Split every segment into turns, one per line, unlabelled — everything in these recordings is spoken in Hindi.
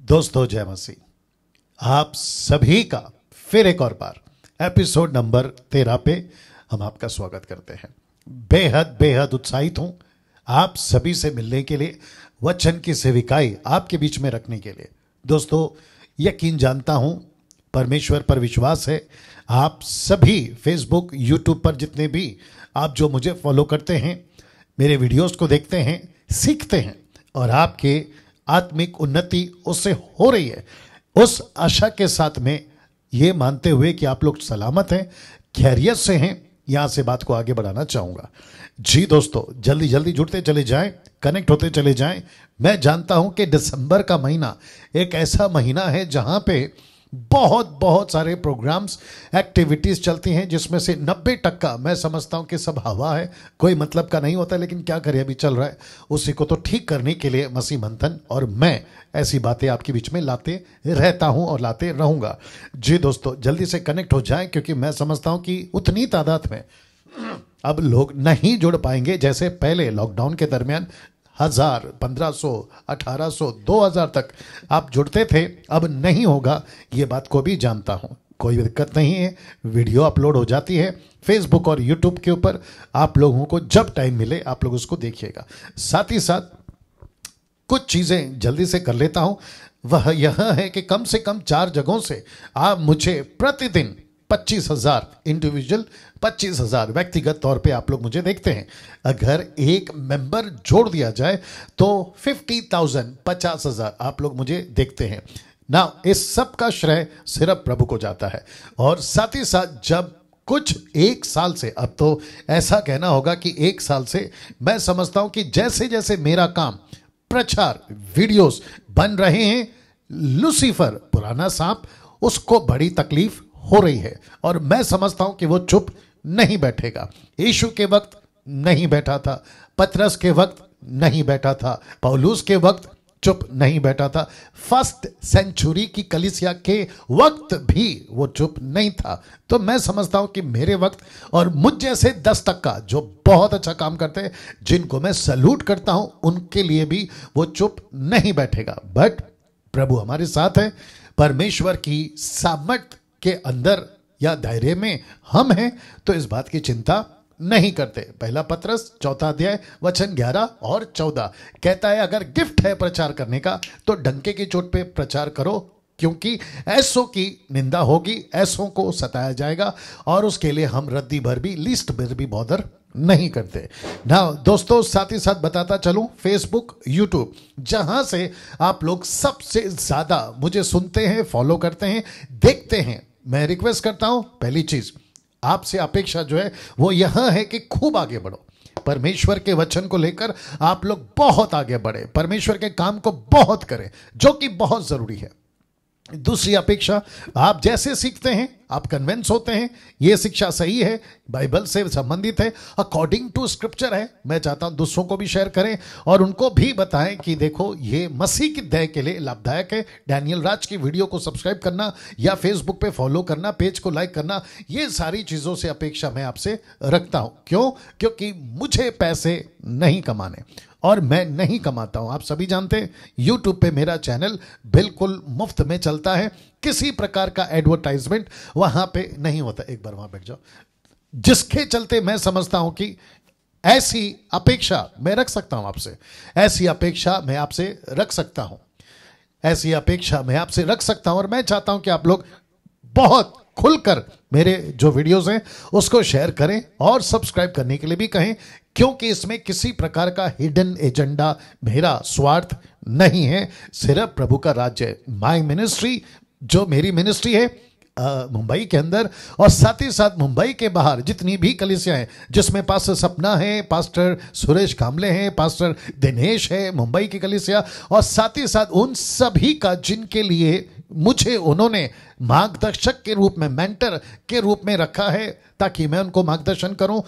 दोस्तों जय मसीह। आप सभी का फिर एक और बार एपिसोड नंबर 13 पे हम आपका स्वागत करते हैं। बेहद बेहद उत्साहित हूं आप सभी से मिलने के लिए, वचन की सेविकाई आपके बीच में रखने के लिए। दोस्तों यकीन जानता हूं, परमेश्वर पर विश्वास है, आप सभी फेसबुक यूट्यूब पर जितने भी आप जो मुझे फॉलो करते हैं, मेरे वीडियोस को देखते हैं, सीखते हैं और आपके आत्मिक उन्नति उससे हो रही है, उस आशा के साथ में ये मानते हुए कि आप लोग सलामत हैं, खैरियत से हैं, यहां से बात को आगे बढ़ाना चाहूंगा। जी दोस्तों, जल्दी जल्दी जुड़ते चले जाएं, कनेक्ट होते चले जाएं। मैं जानता हूं कि दिसंबर का महीना एक ऐसा महीना है जहां पे बहुत सारे प्रोग्राम्स, एक्टिविटीज चलती हैं, जिसमें से 90% मैं समझता हूं कि सब हवा है, कोई मतलब का नहीं होता। लेकिन क्या करें, अभी चल रहा है, उसी को तो ठीक करने के लिए मसीह मंथन और मैं ऐसी बातें आपके बीच में लाते रहता हूं और लाते रहूंगा। जी दोस्तों, जल्दी से कनेक्ट हो जाएं, क्योंकि मैं समझता हूं कि उतनी तादाद में अब लोग नहीं जुड़ पाएंगे जैसे पहले लॉकडाउन के दरमियान 1000, 1500, 1800, 2000 तक आप जुड़ते थे। अब नहीं होगा, ये बात को भी जानता हूं। कोई दिक्कत नहीं है, वीडियो अपलोड हो जाती है फेसबुक और यूट्यूब के ऊपर। आप लोगों को जब टाइम मिले आप लोग उसको देखिएगा। साथ ही साथ कुछ चीजें जल्दी से कर लेता हूं, वह यह है कि कम से कम 4 जगहों से आप मुझे प्रतिदिन 25,000 इंडिविजुअल, 25,000 व्यक्तिगत तौर पे आप लोग मुझे देखते हैं। अगर एक मेंबर जोड़ दिया जाए तो 50,000, 50,000 आप लोग मुझे देखते हैं ना। इस सब का श्रेय सिर्फ प्रभु को जाता है। और साथ ही साथ जब कुछ 1 साल से, अब तो ऐसा कहना होगा कि 1 साल से मैं समझता हूं कि जैसे जैसे मेरा काम, प्रचार, वीडियोस बन रहे हैं, लूसीफर पुराना सांप, उसको बड़ी तकलीफ हो रही है और मैं समझता हूं कि वो चुप नहीं बैठेगा। यीशु के वक्त नहीं बैठा था, पतरस के वक्त नहीं बैठा था, पौलुस के वक्त चुप नहीं बैठा था, फर्स्ट सेंचुरी की कलीसिया के वक्त भी वो चुप नहीं था। तो मैं समझता हूं कि मेरे वक्त और मुझ जैसे 10% जो बहुत अच्छा काम करते हैं, जिनको मैं सैल्यूट करता हूं, उनके लिए भी वो चुप नहीं बैठेगा। बट प्रभु हमारे साथ है, परमेश्वर की सामर्थ के अंदर या दायरे में हम हैं, तो इस बात की चिंता नहीं करते। पहला पतरस 4 अध्याय वचन 11 और 14 कहता है, अगर गिफ्ट है प्रचार करने का तो डंके की चोट पे प्रचार करो, क्योंकि ऐसों की निंदा होगी, ऐसों को सताया जाएगा और उसके लिए हम रद्दी भर भी, लीस्ट भर भी बॉदर नहीं करते ना। दोस्तों साथ ही साथ बताता चलूं, फेसबुक, यूट्यूब, जहां से आप लोग सबसे ज्यादा मुझे सुनते हैं, फॉलो करते हैं, देखते हैं, मैं रिक्वेस्ट करता हूं, पहली चीज आपसे अपेक्षा जो है वो यह है कि खूब आगे बढ़ो। परमेश्वर के वचन को लेकर आप लोग बहुत आगे बढ़े, परमेश्वर के काम को बहुत करें, जो कि बहुत जरूरी है। दूसरी अपेक्षा, आप जैसे सीखते हैं, आप कन्विंस होते हैं ये शिक्षा सही है, बाइबल से संबंधित है, अकॉर्डिंग टू स्क्रिप्चर है, मैं चाहता हूं दूसरों को भी शेयर करें और उनको भी बताएं कि देखो ये मसीह की दया के लिए लाभदायक है। डैनियल राज की वीडियो को सब्सक्राइब करना या फेसबुक पे फॉलो करना, पेज को लाइक करना, ये सारी चीजों से अपेक्षा मैं आपसे रखता हूं। क्यों? क्योंकि मुझे पैसे नहीं कमाने और मैं नहीं कमाता हूं। आप सभी जानते हैं YouTube पे मेरा चैनल बिल्कुल मुफ्त में चलता है, किसी प्रकार का एडवर्टाइजमेंट वहां पे नहीं होता। एक बार वहां बैठ जाओ। जिसके चलते मैं समझता हूं कि ऐसी अपेक्षा मैं रख सकता हूं आपसे, ऐसी अपेक्षा मैं आपसे रख सकता हूं, ऐसी अपेक्षा मैं आपसे रख सकता हूं। और मैं चाहता हूं कि आप लोग बहुत खुलकर मेरे जो वीडियोस हैं उसको शेयर करें और सब्सक्राइब करने के लिए भी कहें, क्योंकि इसमें किसी प्रकार का हिडन एजेंडा, मेरा स्वार्थ नहीं है, सिर्फ प्रभु का राज्य। माय मिनिस्ट्री, जो मेरी मिनिस्ट्री है मुंबई के अंदर और साथ ही साथ मुंबई के बाहर जितनी भी कलीसियां हैं, जिसमें पास्टर सपना है, पास्टर सुरेश कामले हैं, पास्टर दिनेश है, मुंबई की कलीसिया, और साथ ही साथ उन सभी का जिनके लिए मुझे उन्होंने मार्गदर्शक के रूप में, मेंटर के रूप में रखा है, ताकि मैं उनको मार्गदर्शन करूं।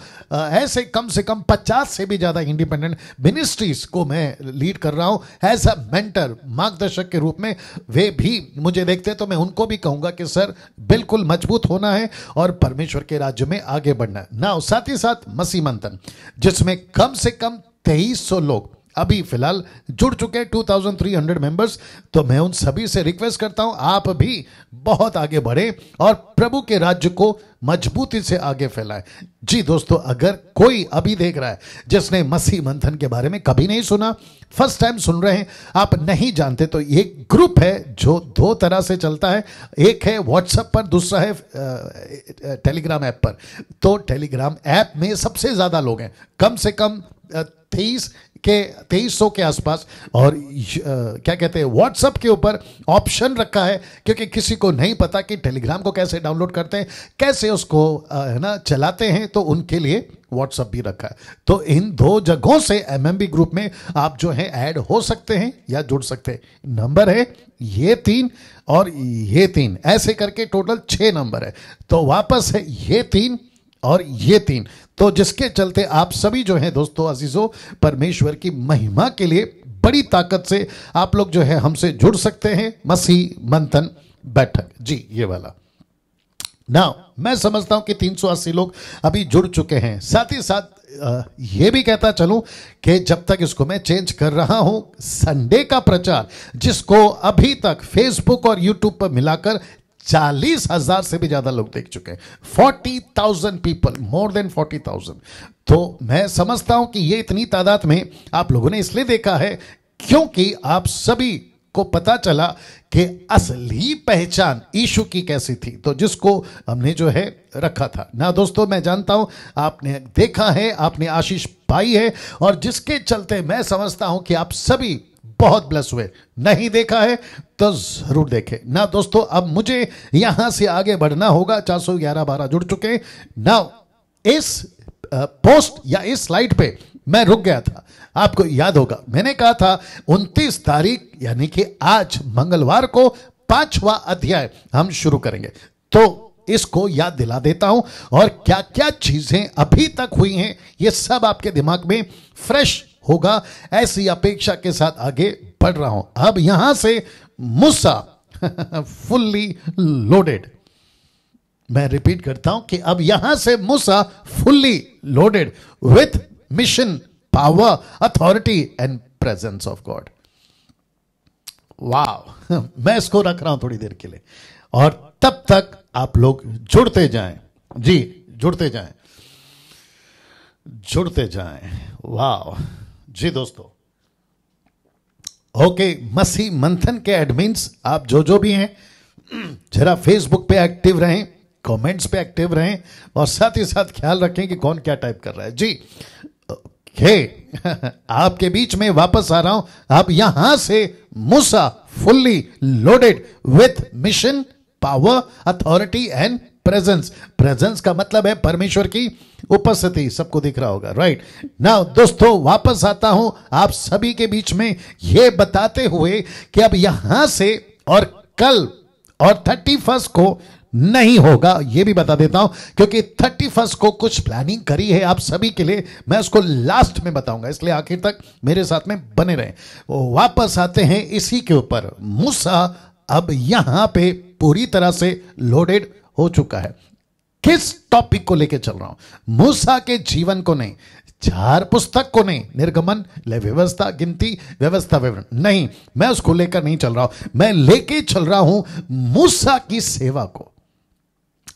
ऐसे कम से कम 50 से भी ज्यादा इंडिपेंडेंट मिनिस्ट्रीज को मैं लीड कर रहा हूं एज अ मेंटर, मार्गदर्शक के रूप में। वे भी मुझे देखते तो मैं उनको भी कहूंगा कि सर बिल्कुल मजबूत होना है और परमेश्वर के राज्य में आगे बढ़ना है ना। साथ ही साथ मसीह मंथन, जिसमें कम से कम 2300 लोग अभी फिलहाल जुड़ चुके हैं 2300 मेंबर्स। तो मैं उन सभी से रिक्वेस्ट करता हूं आप भी बहुत आगे बढ़े और प्रभु के राज्य को मजबूती से आगे फैलाएं। जी दोस्तों, अगर कोई अभी देख रहा है जिसने मसीह मंथन के बारे में कभी नहीं सुना, फर्स्ट टाइम सुन रहे हैं, आप नहीं जानते, तो ये ग्रुप है जो 2 तरह से चलता है। एक है व्हाट्सएप पर, दूसरा है टेलीग्राम ऐप पर। तो टेलीग्राम ऐप में सबसे ज्यादा लोग हैं, कम से कम 2300 के आसपास। और क्या कहते हैं, व्हाट्सएप के ऊपर ऑप्शन रखा है, क्योंकि किसी को नहीं पता कि टेलीग्राम को कैसे डाउनलोड करते हैं, कैसे उसको है ना चलाते हैं, तो उनके लिए व्हाट्सएप भी रखा है। तो इन 2 जगहों से एमएमबी ग्रुप में आप जो है ऐड हो सकते हैं या जुड़ सकते हैं। नंबर है ये 3 और ये 3, ऐसे करके टोटल 6 नंबर है। तो वापस है ये 3 और ये 3, तो जिसके चलते आप सभी जो हैं दोस्तों अजीजों, परमेश्वर की महिमा के लिए बड़ी ताकत से आप लोग जो है हमसे जुड़ सकते हैं। मसीह मंथन बैठक, जी ये वाला। नाउ मैं समझता हूं कि 380 लोग अभी जुड़ चुके हैं। साथ ही साथ ये भी कहता चलूं कि जब तक इसको मैं चेंज कर रहा हूं, संडे का प्रचार जिसको अभी तक फेसबुक और यूट्यूब पर मिलाकर 40,000 से भी ज्यादा लोग देख चुके हैं, 40,000 पीपल, मोर देन 40,000। तो मैं समझता हूं कि ये इतनी तादाद में आप लोगों ने इसलिए देखा है क्योंकि आप सभी को पता चला कि असली पहचान यीशु की कैसी थी, तो जिसको हमने जो है रखा था ना। दोस्तों मैं जानता हूं आपने देखा है, आपने आशीष पाई है, और जिसके चलते मैं समझता हूं कि आप सभी बहुत ब्लेस हुए। नहीं देखा है तो जरूर देखें ना। दोस्तों अब मुझे यहां से आगे बढ़ना होगा। 411-12 जुड़ चुके हैं ना। इस पोस्ट या इस स्लाइड पे मैं रुक गया था। आपको याद होगा मैंने कहा था 29 तारीख यानी कि आज मंगलवार को 5वां अध्याय हम शुरू करेंगे। तो इसको याद दिला देता हूं, और क्या क्या चीजें अभी तक हुई हैं ये सब आपके दिमाग में फ्रेश होगा, ऐसी अपेक्षा के साथ आगे बढ़ रहा हूं। अब यहां से मूसा फुल्ली लोडेड, मैं रिपीट करता हूं कि अब यहां से मूसा fully loaded with mission, power, authority and presence of God. वाह मैं इसको रख रहा हूं थोड़ी देर के लिए, और तब तक आप लोग जुड़ते जाएं। जी जुड़ते जाएं, जुड़ते जाएं। वाह जी दोस्तों, ओके। मसीह मंथन के एडमिन्स आप जो भी हैं, जरा फेसबुक पे एक्टिव रहें, कमेंट्स पे एक्टिव रहें, और साथ ही साथ ख्याल रखें कि कौन क्या टाइप कर रहा है। जी ओके आपके बीच में वापस आ रहा हूं। अब यहां से मूसा fully loaded with mission, power, authority and presence. Presence का मतलब है परमेश्वर की उपस्थिति, सबको दिख रहा होगा, राइट नाउ। दोस्तों वापस आता हूं आप सभी के बीच में यह बताते हुए कि अब यहां से और कल और 31 को नहीं होगा, यह भी बता देता हूं, क्योंकि 31 को कुछ प्लानिंग करी है आप सभी के लिए। मैं उसको लास्ट में बताऊंगा, इसलिए आखिर तक मेरे साथ में बने रहें। वापस आते हैं इसी के ऊपर। मूसा अब यहां पे पूरी तरह से लोडेड हो चुका है। किस टॉपिक को लेके चल रहा हूं? मूसा के जीवन को नहीं, 4 पुस्तक को नहीं, निर्गमन, व्यवस्था, गिनती, व्यवस्था, विवरण नहीं, मैं उसको लेकर नहीं चल रहा हूं। मैं लेके चल रहा हूं मूसा की सेवा को,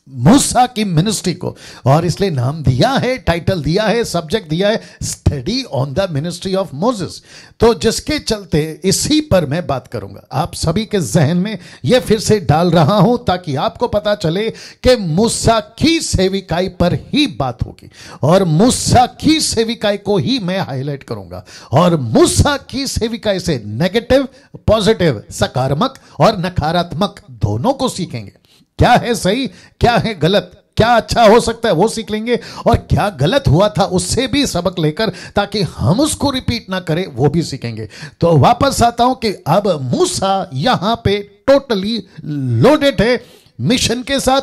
मूसा की मिनिस्ट्री को, और इसलिए नाम दिया है, टाइटल दिया है, सब्जेक्ट दिया है, study on the ministry of Moses. तो जिसके चलते इसी पर मैं बात करूंगा, आप सभी के जहन में यह फिर से डाल रहा हूं ताकि आपको पता चले कि मूसा की सेविकाई पर ही बात होगी, और मूसा की सेविकाई को ही मैं हाईलाइट करूंगा। और मूसा की सेविकाई से नेगेटिव, पॉजिटिव, सकारात्मक और नकारात्मक दोनों को सीखेंगे। क्या है सही, क्या है गलत, क्या अच्छा हो सकता है वो सीख लेंगे, और क्या गलत हुआ था उससे भी सबक लेकर, ताकि हम उसको रिपीट ना करें, वो भी सीखेंगे। तो वापस आता हूं कि अब मूसा यहां पे टोटली लोडेड है, मिशन के साथ,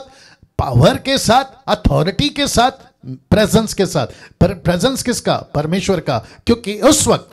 पावर के साथ, अथॉरिटी के साथ, प्रेजेंस के साथ। पर प्रेजेंस किसका? परमेश्वर का। क्योंकि उस वक्त,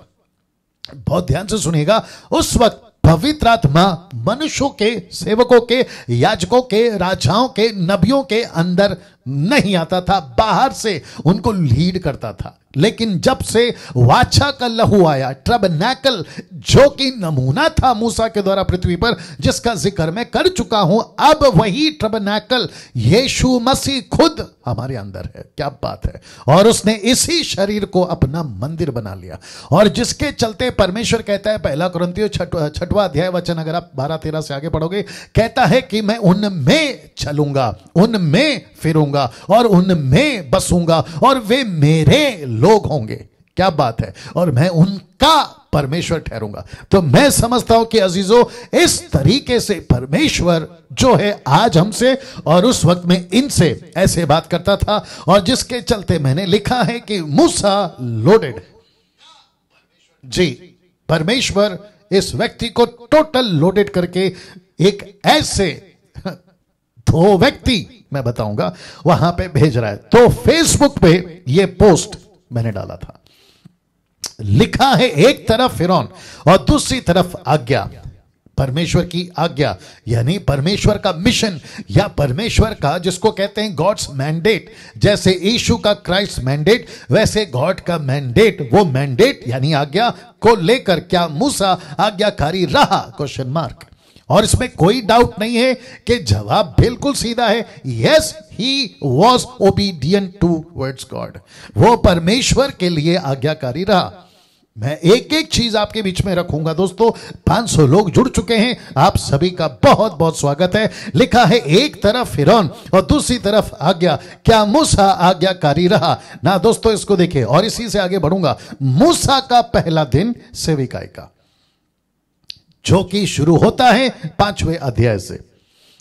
बहुत ध्यान से सुनिएगा, उस वक्त पवित्र आत्मा मनुष्यों के, सेवकों के, याजकों के, राजाओं के, नबियों के अंदर नहीं आता था, बाहर से उनको लीड करता था। लेकिन जब से वाचा का लहू आया, टैबरनेकल जो कि नमूना था मूसा के द्वारा पृथ्वी पर, जिसका जिक्र मैं कर चुका हूं, अब वही टैबरनेकल यीशु मसीह खुद हमारे अंदर है। क्या बात है। और उसने इसी शरीर को अपना मंदिर बना लिया, और जिसके चलते परमेश्वर कहता है, पहला कुरिन्थियों 6वां अध्याय वचन अगर आप 12-13 से आगे पढ़ोगे, कहता है कि मैं उनमें चलूंगा, उनमें फिरूंगा और उनमें बसूंगा और वे मेरे लोग होंगे। क्या बात है। और मैं उनका परमेश्वर ठहरूंगा। तो मैं समझता हूं कि अजीजों, इस तरीके से परमेश्वर जो है आज हमसे और उस वक्त में इनसे ऐसे बात करता था, और जिसके चलते मैंने लिखा है कि मूसा लोडेड। जी, परमेश्वर इस व्यक्ति को टोटल लोडेड करके एक ऐसे दो व्यक्ति मैं बताऊंगा वहां पे भेज रहा है। तो फेसबुक पे ये पोस्ट मैंने डाला था, लिखा है एक तरफ फिरौन और दूसरी तरफ आज्ञा, परमेश्वर की आज्ञा, यानी परमेश्वर का मिशन या परमेश्वर का जिसको कहते हैं गॉड्स मैंडेट। जैसे यीशु का क्राइस्ट मैंडेट, वैसे गॉड का मैंडेट, वो मैंडेट यानी आज्ञा को लेकर क्या मूसा आज्ञाकारी रहा? Question mark. और इसमें कोई डाउट नहीं है कि जवाब बिल्कुल सीधा है, yes he was obedient to words God. वो परमेश्वर के लिए आज्ञाकारी रहा। मैं एक एक चीज आपके बीच में रखूंगा दोस्तों। 500 लोग जुड़ चुके हैं, आप सभी का बहुत बहुत स्वागत है। लिखा है एक तरफ फिरौन और दूसरी तरफ आज्ञा, क्या मूसा आज्ञाकारी रहा? ना दोस्तों, इसको देखिए और इसी से आगे बढ़ूंगा। मूसा का पहला दिन सेविकाई का, जो कि शुरू होता है 5वें अध्याय से।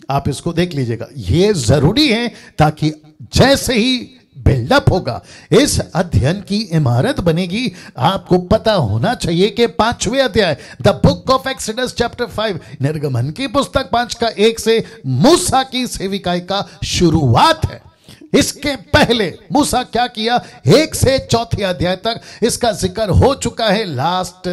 आप इसको देख लीजिएगा, यह जरूरी है ताकि जैसे ही बिल्डअप होगा, इस अध्ययन की इमारत बनेगी, आपको पता होना चाहिए कि 5वें अध्याय the book of exodus chapter 5, निर्गमन की पुस्तक 5 से मूसा की सेविकाई का शुरुआत है। इसके पहले मूसा क्या किया, 1 से 4 अध्याय तक इसका जिक्र हो चुका है, लास्ट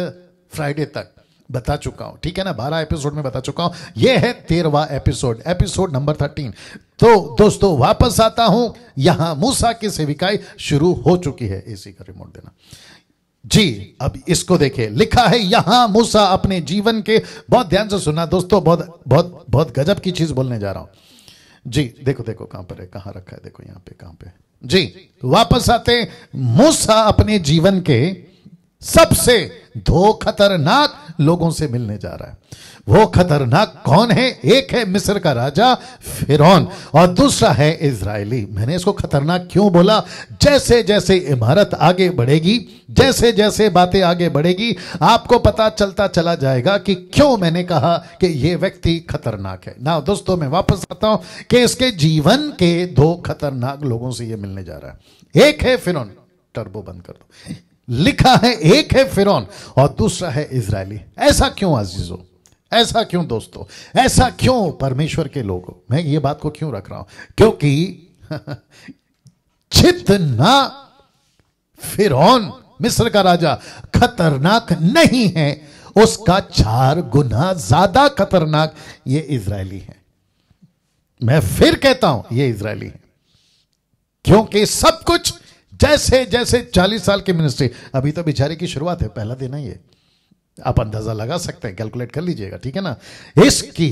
फ्राइडे तक बता चुका हूं, ठीक है ना। 12 एपिसोड में बता चुका हूं, यह है 13वां एपिसोड, एपिसोड नंबर 13। तो दोस्तों वापस आता हूं, यहां मूसा की सेविकाई शुरू हो चुकी है। इसी का रिमोट देना जी। अब इसको देखिए, लिखा है यहां मूसा अपने जीवन के, बहुत ध्यान से सुनना दोस्तों, बहुत बहुत बहुत गजब की चीज बोलने जा रहा हूं जी। देखो देखो कहां पर है, कहां रखा है, देखो यहां पे, कहां पे जी। वापस आते, मूसा अपने जीवन के सबसे 2 खतरनाक लोगों से मिलने जा रहा है। वो खतरनाक कौन है? एक है मिस्र का राजा फिरौन और दूसरा है इजरायली। मैंने इसको खतरनाक क्यों बोला? जैसे जैसे इमारत आगे बढ़ेगी, जैसे जैसे बातें आगे बढ़ेगी, आपको पता चलता चला जाएगा कि क्यों मैंने कहा कि ये व्यक्ति खतरनाक है। ना दोस्तों, मैं वापस आता हूं कि इसके जीवन के 2 खतरनाक लोगों से ये मिलने जा रहा है। एक है फिरौन, टर्बो बंद कर दो। लिखा है एक है फिरौन और दूसरा है इजरायली। ऐसा क्यों अजीजों? ऐसा क्यों दोस्तों? ऐसा क्यों परमेश्वर के लोगों? मैं ये बात को क्यों रख रहा हूं? क्योंकि जितना फिरौन मिस्र का राजा खतरनाक नहीं है, उसका 4 गुना ज्यादा खतरनाक ये इजरायली है। मैं फिर कहता हूं, ये इजरायली है, क्योंकि सब कुछ जैसे जैसे 40 साल की मिनिस्ट्री, अभी तो बेचारे की शुरुआत है, पहला दिन है ये, आप अंदाजा लगा सकते हैं, कैलकुलेट कर लीजिएगा, ठीक है ना। इसकी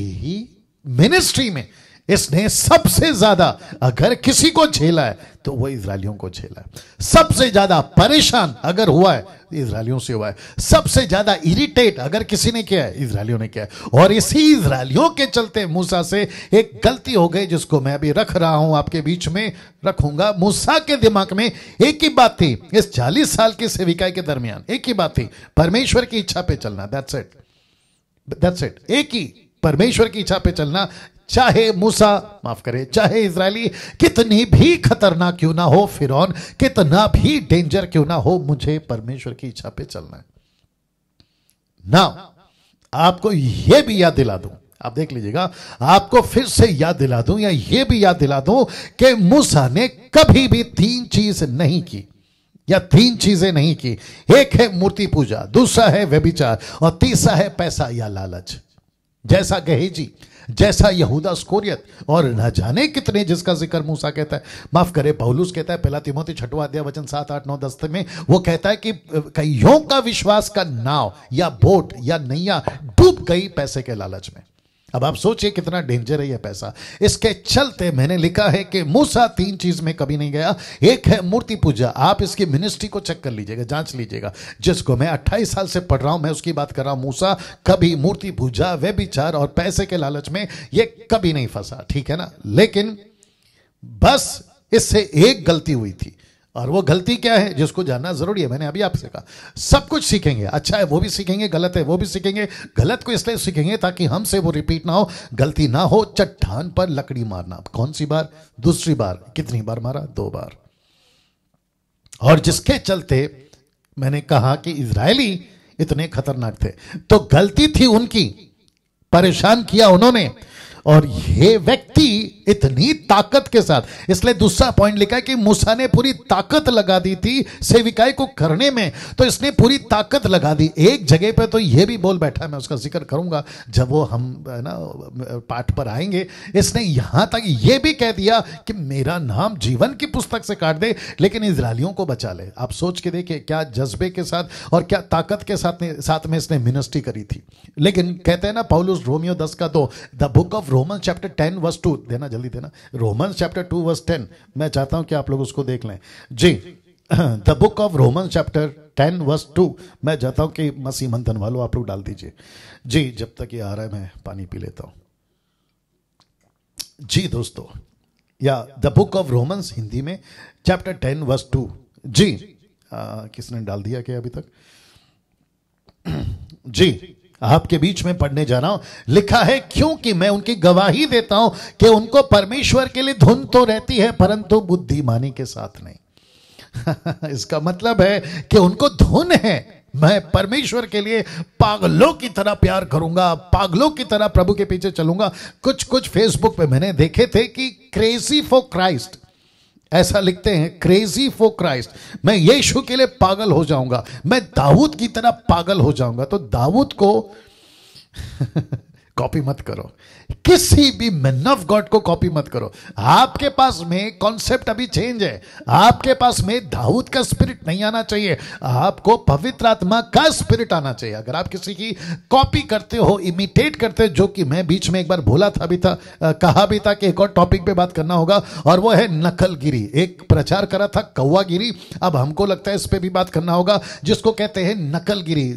मिनिस्ट्री में इसने सबसे ज्यादा अगर किसी को झेला है तो वो इजरायलियों को झेला है। सबसे ज्यादा परेशान अगर हुआ है इजरायलियों से हुआ है। सबसे ज्यादा इरिटेट अगर किसी ने किया है, इजरायलियों ने किया है। और इसी इजरायलियों के चलते मूसा से एक गलती हो गई, जिसको मैं अभी रख रहा हूं, आपके बीच में रखूंगा। मूसा के दिमाग में एक ही बात थी, इस 40 साल की सेविकाई के दरमियान एक ही बात थी, परमेश्वर की इच्छा पे चलना। That's it, that's it. एक ही, परमेश्वर की इच्छा पे चलना। चाहे मूसा, माफ करे, चाहे इजरायली कितनी भी खतरनाक क्यों ना हो, फिरौन कितना भी डेंजर क्यों ना हो, मुझे परमेश्वर की इच्छा पे चलना है ना। आपको यह भी याद दिला दूं, आप देख लीजिएगा, आपको फिर से याद दिला दूं या यह भी याद दिला दूं कि मूसा ने कभी भी 3 चीज नहीं की या 3 चीजें नहीं की। एक है मूर्ति पूजा, दूसरा है व्यभिचार और तीसरा है पैसा या लालच। जैसा गहेजी, जैसा यहूदा स्कोरियत, और न जाने कितने जिसका जिक्र मूसा कहता है, माफ करे पौलुस कहता है, पहला तिमोथी 6वां अध्याय वचन 7, 8, 9, 10 में वो कहता है कि कईयों का विश्वास का नाव या बोट या नैया डूब गई पैसे के लालच में। अब आप सोचिए कितना डेंजर है यह पैसा। इसके चलते मैंने लिखा है कि मूसा 3 चीज में कभी नहीं गया। एक है मूर्ति पूजा। आप इसकी मिनिस्ट्री को चेक कर लीजिएगा, जांच लीजिएगा। जिसको मैं 28 साल से पढ़ रहा हूं, मैं उसकी बात कर रहा हूं। मूसा कभी मूर्ति पूजा, व्यभिचार और पैसे के लालच में ये कभी नहीं फंसा, ठीक है ना। लेकिन बस इससे एक गलती हुई थी, और वो गलती क्या है जिसको जानना जरूरी है। मैंने अभी आपसे कहा सब कुछ सीखेंगे, अच्छा है वो भी सीखेंगे, गलत है वो भी सीखेंगे। गलत को इसलिए सीखेंगे ताकि हमसे वो रिपीट ना हो, गलती ना हो। चट्टान पर लकड़ी मारना, कौन सी बार? दूसरी बार। कितनी बार मारा? 2 बार। और जिसके चलते मैंने कहा कि इजरायली इतने खतरनाक थे, तो गलती थी उनकी, परेशान किया उन्होंने। और ये व्यक्ति इतनी ताकत के साथ, इसलिए दूसरा पॉइंट लिखा है कि मूसा ने पूरी ताकत लगा दी थी सेविकाई को करने में। तो इसने पूरी ताकत लगा दी। एक जगह पे तो ये भी बोल बैठा, मैं उसका जिक्र करूंगा जब वो हम ना पाठ पर आएंगे। इसने यहां तक ये भी कह दिया कि मेरा नाम जीवन की पुस्तक से काट दे, लेकिन इजरायलियों को बचा ले। आप सोच के देखिए क्या जज्बे के साथ और क्या ताकत के साथ में इसने मिनिस्ट्री करी थी। लेकिन कहते हैं ना पौलुस रोमियो 10:2, the book of Romans chapter 10 verse 2, देना जल्दी देना, रोमन्स चैप्टर 2 वर्स 10। मैं चाहता हूं कि आप लोग उसको देख लें जी। The book of Romans chapter 10 verse 2, मैं चाहता हूं कि मसीह मंथन वालों आप लोग डाल दीजिए जी। जब तक ये आ रहा है मैं पानी पी लेता हूं जी दोस्तों। या the book of Romans Hindi में चैप्टर 10 वर्स 2 जी। किसने डाल दिया क्या अभी तक? जी, आपके बीच में पढ़ने जा रहा हूं। लिखा है, क्योंकि मैं उनकी गवाही देता हूं कि उनको परमेश्वर के लिए धुन तो रहती है, परंतु बुद्धिमानी के साथ नहीं। इसका मतलब है कि उनको धुन है, मैं परमेश्वर के लिए पागलों की तरह प्यार करूंगा, पागलों की तरह प्रभु के पीछे चलूंगा। कुछ फेसबुक पे मैंने देखे थे कि क्रेजी फॉर क्राइस्ट, ऐसा लिखते हैं, क्रेजी फॉर क्राइस्ट। मैं यीशु के लिए पागल हो जाऊंगा, मैं दाऊद की तरह पागल हो जाऊंगा। तो दाऊद को कॉपी मत करो, किसी भी मैन ऑफ गॉड को कॉपी मत करो। आपके पास में कॉन्सेप्ट अभी चेंज है। आपके पास में दाऊद का स्पिरिट नहीं आना चाहिए, आपको पवित्र आत्मा का स्पिरिट आना चाहिए। अगर आप किसी की कॉपी करते हो, इमिटेट करते हो, जो कि मैं बीच में एक बार बोला था, कहा भी था कि एक और टॉपिक पे बात करना होगा, और वो है नकलगिरी। एक प्रचार करा था कौवागिरी, अब हमको लगता है इस पे भी बात करना होगा, जिसको कहते हैं नकलगिरी।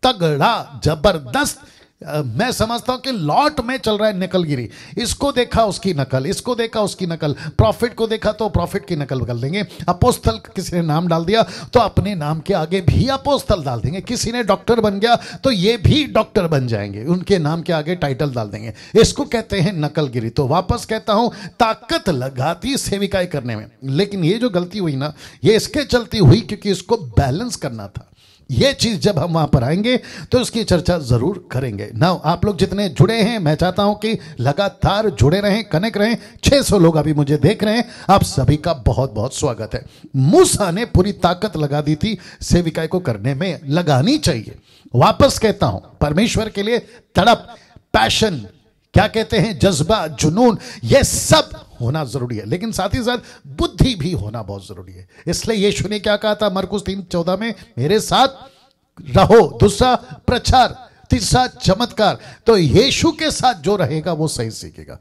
तगड़ा, जबरदस्त, मैं समझता हूं कि लॉट में चल रहा है नकलगिरी। इसको देखा उसकी नकल, इसको देखा उसकी नकल, प्रॉफिट को देखा तो प्रॉफिट की नकल कर देंगे। अपोस्तल किसी ने नाम डाल दिया तो अपने नाम के आगे भी अपोस्तल डाल देंगे। किसी ने डॉक्टर बन गया तो ये भी डॉक्टर बन जाएंगे, उनके नाम के आगे टाइटल डाल देंगे। इसको कहते हैं नकलगिरी। तो वापस कहता हूं, ताकत लगाती सेविकाई करने में, लेकिन ये जो गलती हुई ना, ये इसके चलती हुई क्योंकि इसको बैलेंस करना था। ये चीज जब हम वहां पर आएंगे तो इसकी चर्चा जरूर करेंगे। नाउ आप लोग जितने जुड़े हैं, मैं चाहता हूं कि लगातार जुड़े रहें, कनेक्ट रहें। 600 लोग अभी मुझे देख रहे हैं, आप सभी का बहुत बहुत स्वागत है। मूसा ने पूरी ताकत लगा दी थी, सेविकाई को करने में लगानी चाहिए। वापस कहता हूं, परमेश्वर के लिए तड़प, पैशन, क्या कहते हैं, जज्बा, जुनून, यह सब होना जरूरी है, लेकिन साथ ही साथ बुद्धि भी होना बहुत जरूरी है। इसलिए यीशु ने क्या कहा था मरकुस 3:14 में, मेरे साथ रहो। दूसरा प्रचार, तीसरा चमत्कार। तो यीशु के साथ जो रहेगा वो सही सीखेगा।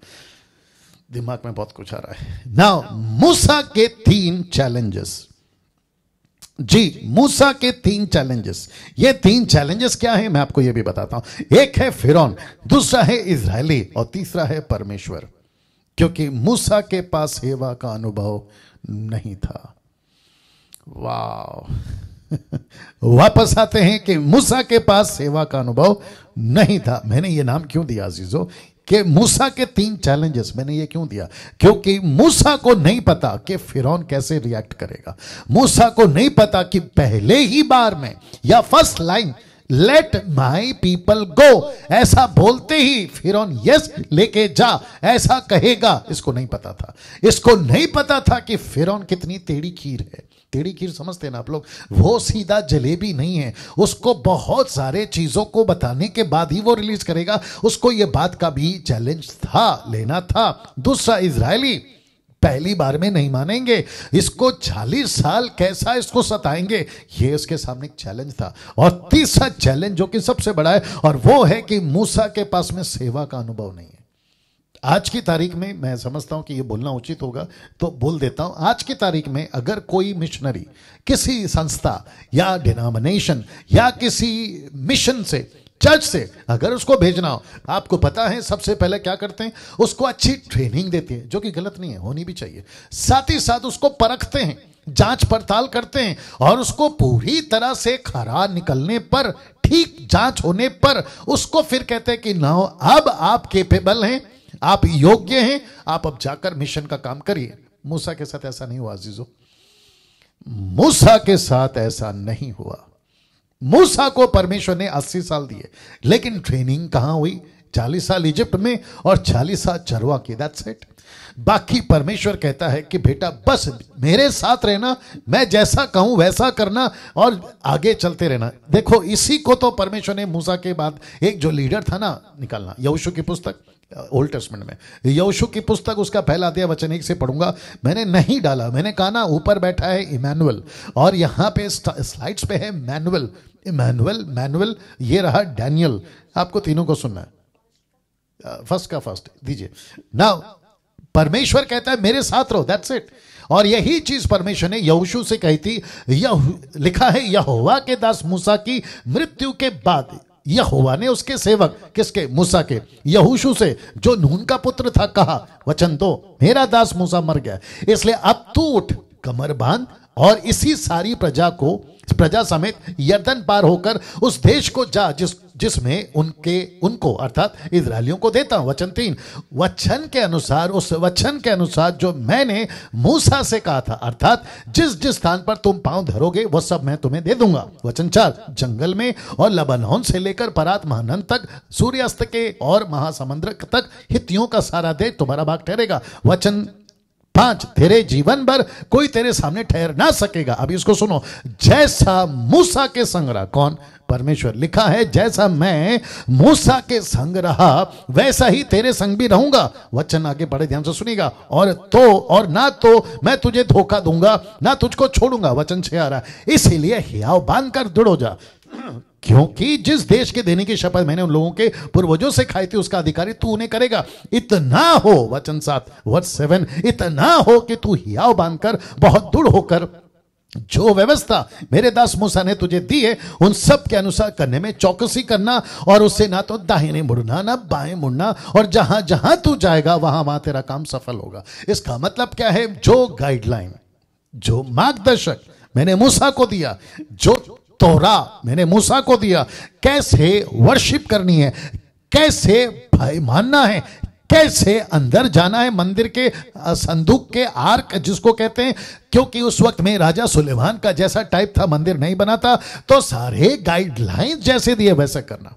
दिमाग में बहुत कुछ आ रहा है। नाउ मूसा के 3 चैलेंजेस जी, मूसा के 3 चैलेंजेस। ये 3 चैलेंजेस क्या है मैं आपको ये भी बताता हूं। एक है फिरौन, दूसरा है इजरायली, और तीसरा है परमेश्वर। क्योंकि मूसा के पास सेवा का अनुभव नहीं था। वाह वापस आते हैं कि मूसा के पास सेवा का अनुभव नहीं था। मैंने ये नाम क्यों दिया अजीजों कि मूसा के 3 चैलेंजेस, मैंने ये क्यों दिया? क्योंकि मूसा को नहीं पता कि फिरौन कैसे रिएक्ट करेगा। मूसा को नहीं पता कि पहले ही बार में या first line, let my people go, ऐसा बोलते ही फिरौन यस लेके जा ऐसा कहेगा। इसको नहीं पता था। इसको नहीं पता था कि फिरौन कितनी टेढ़ी खीर है। टेढ़ी खीर समझते हैं ना आप लोग, वो सीधा जलेबी नहीं है, उसको बहुत सारे चीजों को बताने के बाद ही वो रिलीज करेगा। उसको ये बात का भी चैलेंज था, लेना था। दूसरा, इजरायली पहली बार में नहीं मानेंगे, इसको 40 साल कैसा इसको सताएंगे, ये उसके सामने एक चैलेंज था। और तीसरा चैलेंज जो कि सबसे बड़ा है, और वो है कि मूसा के पास में सेवा का अनुभव नहीं है। आज की तारीख में मैं समझता हूं कि ये बोलना उचित होगा तो बोल देता हूं। आज की तारीख में अगर कोई मिशनरी किसी संस्था या डिनोमिनेशन या किसी मिशन से, चर्च से अगर उसको भेजना हो, आपको पता है सबसे पहले क्या करते हैं, उसको अच्छी ट्रेनिंग देते हैं, जो कि गलत नहीं है, होनी भी चाहिए। साथ ही साथ उसको परखते हैं, जांच पड़ताल करते हैं, और उसको पूरी तरह से खरा निकलने पर, ठीक जांच होने पर उसको फिर कहते हैं कि ना, अब आप केपेबल हैं, आप योग्य हैं, आप अब जाकर मिशन का काम करिए। मूसा के साथ ऐसा नहीं हुआ अजीजों, मूसा के साथ ऐसा नहीं हुआ। मूसा को परमेश्वर ने 80 साल दिए, लेकिन ट्रेनिंग कहां हुई? 40 साल इजिप्ट में और 40 साल चरवा की, दैट्स इट। बाकी परमेश्वर कहता है कि बेटा बस मेरे साथ रहना, मैं जैसा कहूं वैसा करना और आगे चलते रहना। देखो, इसी को तो परमेश्वर ने मूसा के बाद एक जो लीडर था ना निकालना, यहोशू की पुस्तक, ओल्ड टेस्टमेंट में यहोशू की पुस्तक, उसका पहला अध्याय वचन 1 से पढ़ूंगा। मैंने नहीं डाला, मैंने कहा ना ऊपर बैठा है इमैनुअल, और यहां पे स्लाइड्स पे है मैनुअल, इमैनुअल, मैनुअल, ये रहा डैनियल। आपको तीनों को सुनना है, फर्स्ट का फर्स्ट दीजिए ना। परमेश्वर कहता है मेरे साथ रहो, दैट्स इट। और यही चीज परमेश्वर ने यहोशू से कही थी। लिखा है, यहोवा के दास मूसा की मृत्यु के बाद यहोवा ने उसके सेवक, किसके? मूसा के, यहोशू से, जो नून का पुत्र था, कहा, वचन दो, मेरा दास मूसा मर गया, इसलिए अब तू उठ, कमर बांध, और इसी सारी प्रजा समेत यरदन पार होकर उस देश को जा जिसमें उनको अर्थात इजरायलियों को देता हूं। वचन 3, वचन के अनुसार, उस वचन के अनुसार जो मैंने मूसा से कहा था, अर्थात जिस जिस स्थान पर तुम पांव धरोगे वो सब मैं तुम्हें दे दूंगा। वचन 4, जंगल में और लबनोन से लेकर परात महानद तक, सूर्यास्त के और महासमुद्र तक हित्तियों का सारा देश तुम्हारा भाग ठहरेगा। वचन 5, तेरे जीवन भर कोई तेरे सामने ठहर ना सकेगा। अभी इसको सुनो, जैसा मूसा के संग रहा, कौन? परमेश्वर। लिखा है, जैसा मैं मूसा के संग रहा वैसा ही तेरे संग भी रहूंगा। वचन आगे बड़े ध्यान से सुनिएगा। और ना तो मैं तुझे धोखा दूंगा, ना तुझको छोड़ूंगा। वचन 6 आ रहा है, इसीलिए हियाव बांध कर दृढ़ हो जा, क्योंकि जिस देश के देने की शपथ मैंने उन लोगों के पूर्वजों से खाई थी उसका अधिकारी तू उन्हें करेगा। इतना हो, वचन 7 वर्स 7, इतना हो कि तू हियाव बांधकर बहुत दृढ़ होकर जो व्यवस्था मेरे दास मूसा ने तुझे दी है उन सब के अनुसार करने में चौकसी करना, और उससे ना तो दाहिने मुड़ना ना बाएं मुड़ना, और जहां जहां तू जाएगा वहां वहां तेरा काम सफल होगा। इसका मतलब क्या है? जो गाइडलाइन, जो मार्गदर्शक मैंने मूसा को दिया, जो तोरा मैंने मूसा को दिया, कैसे वर्शिप करनी है, कैसे भाई मानना है, कैसे अंदर जाना है मंदिर के संदूक के आर्क जिसको कहते हैं, क्योंकि उस वक्त में राजा सुलेमान का जैसा टाइप था, मंदिर नहीं बना था, तो सारे गाइडलाइन जैसे दिए वैसे करना।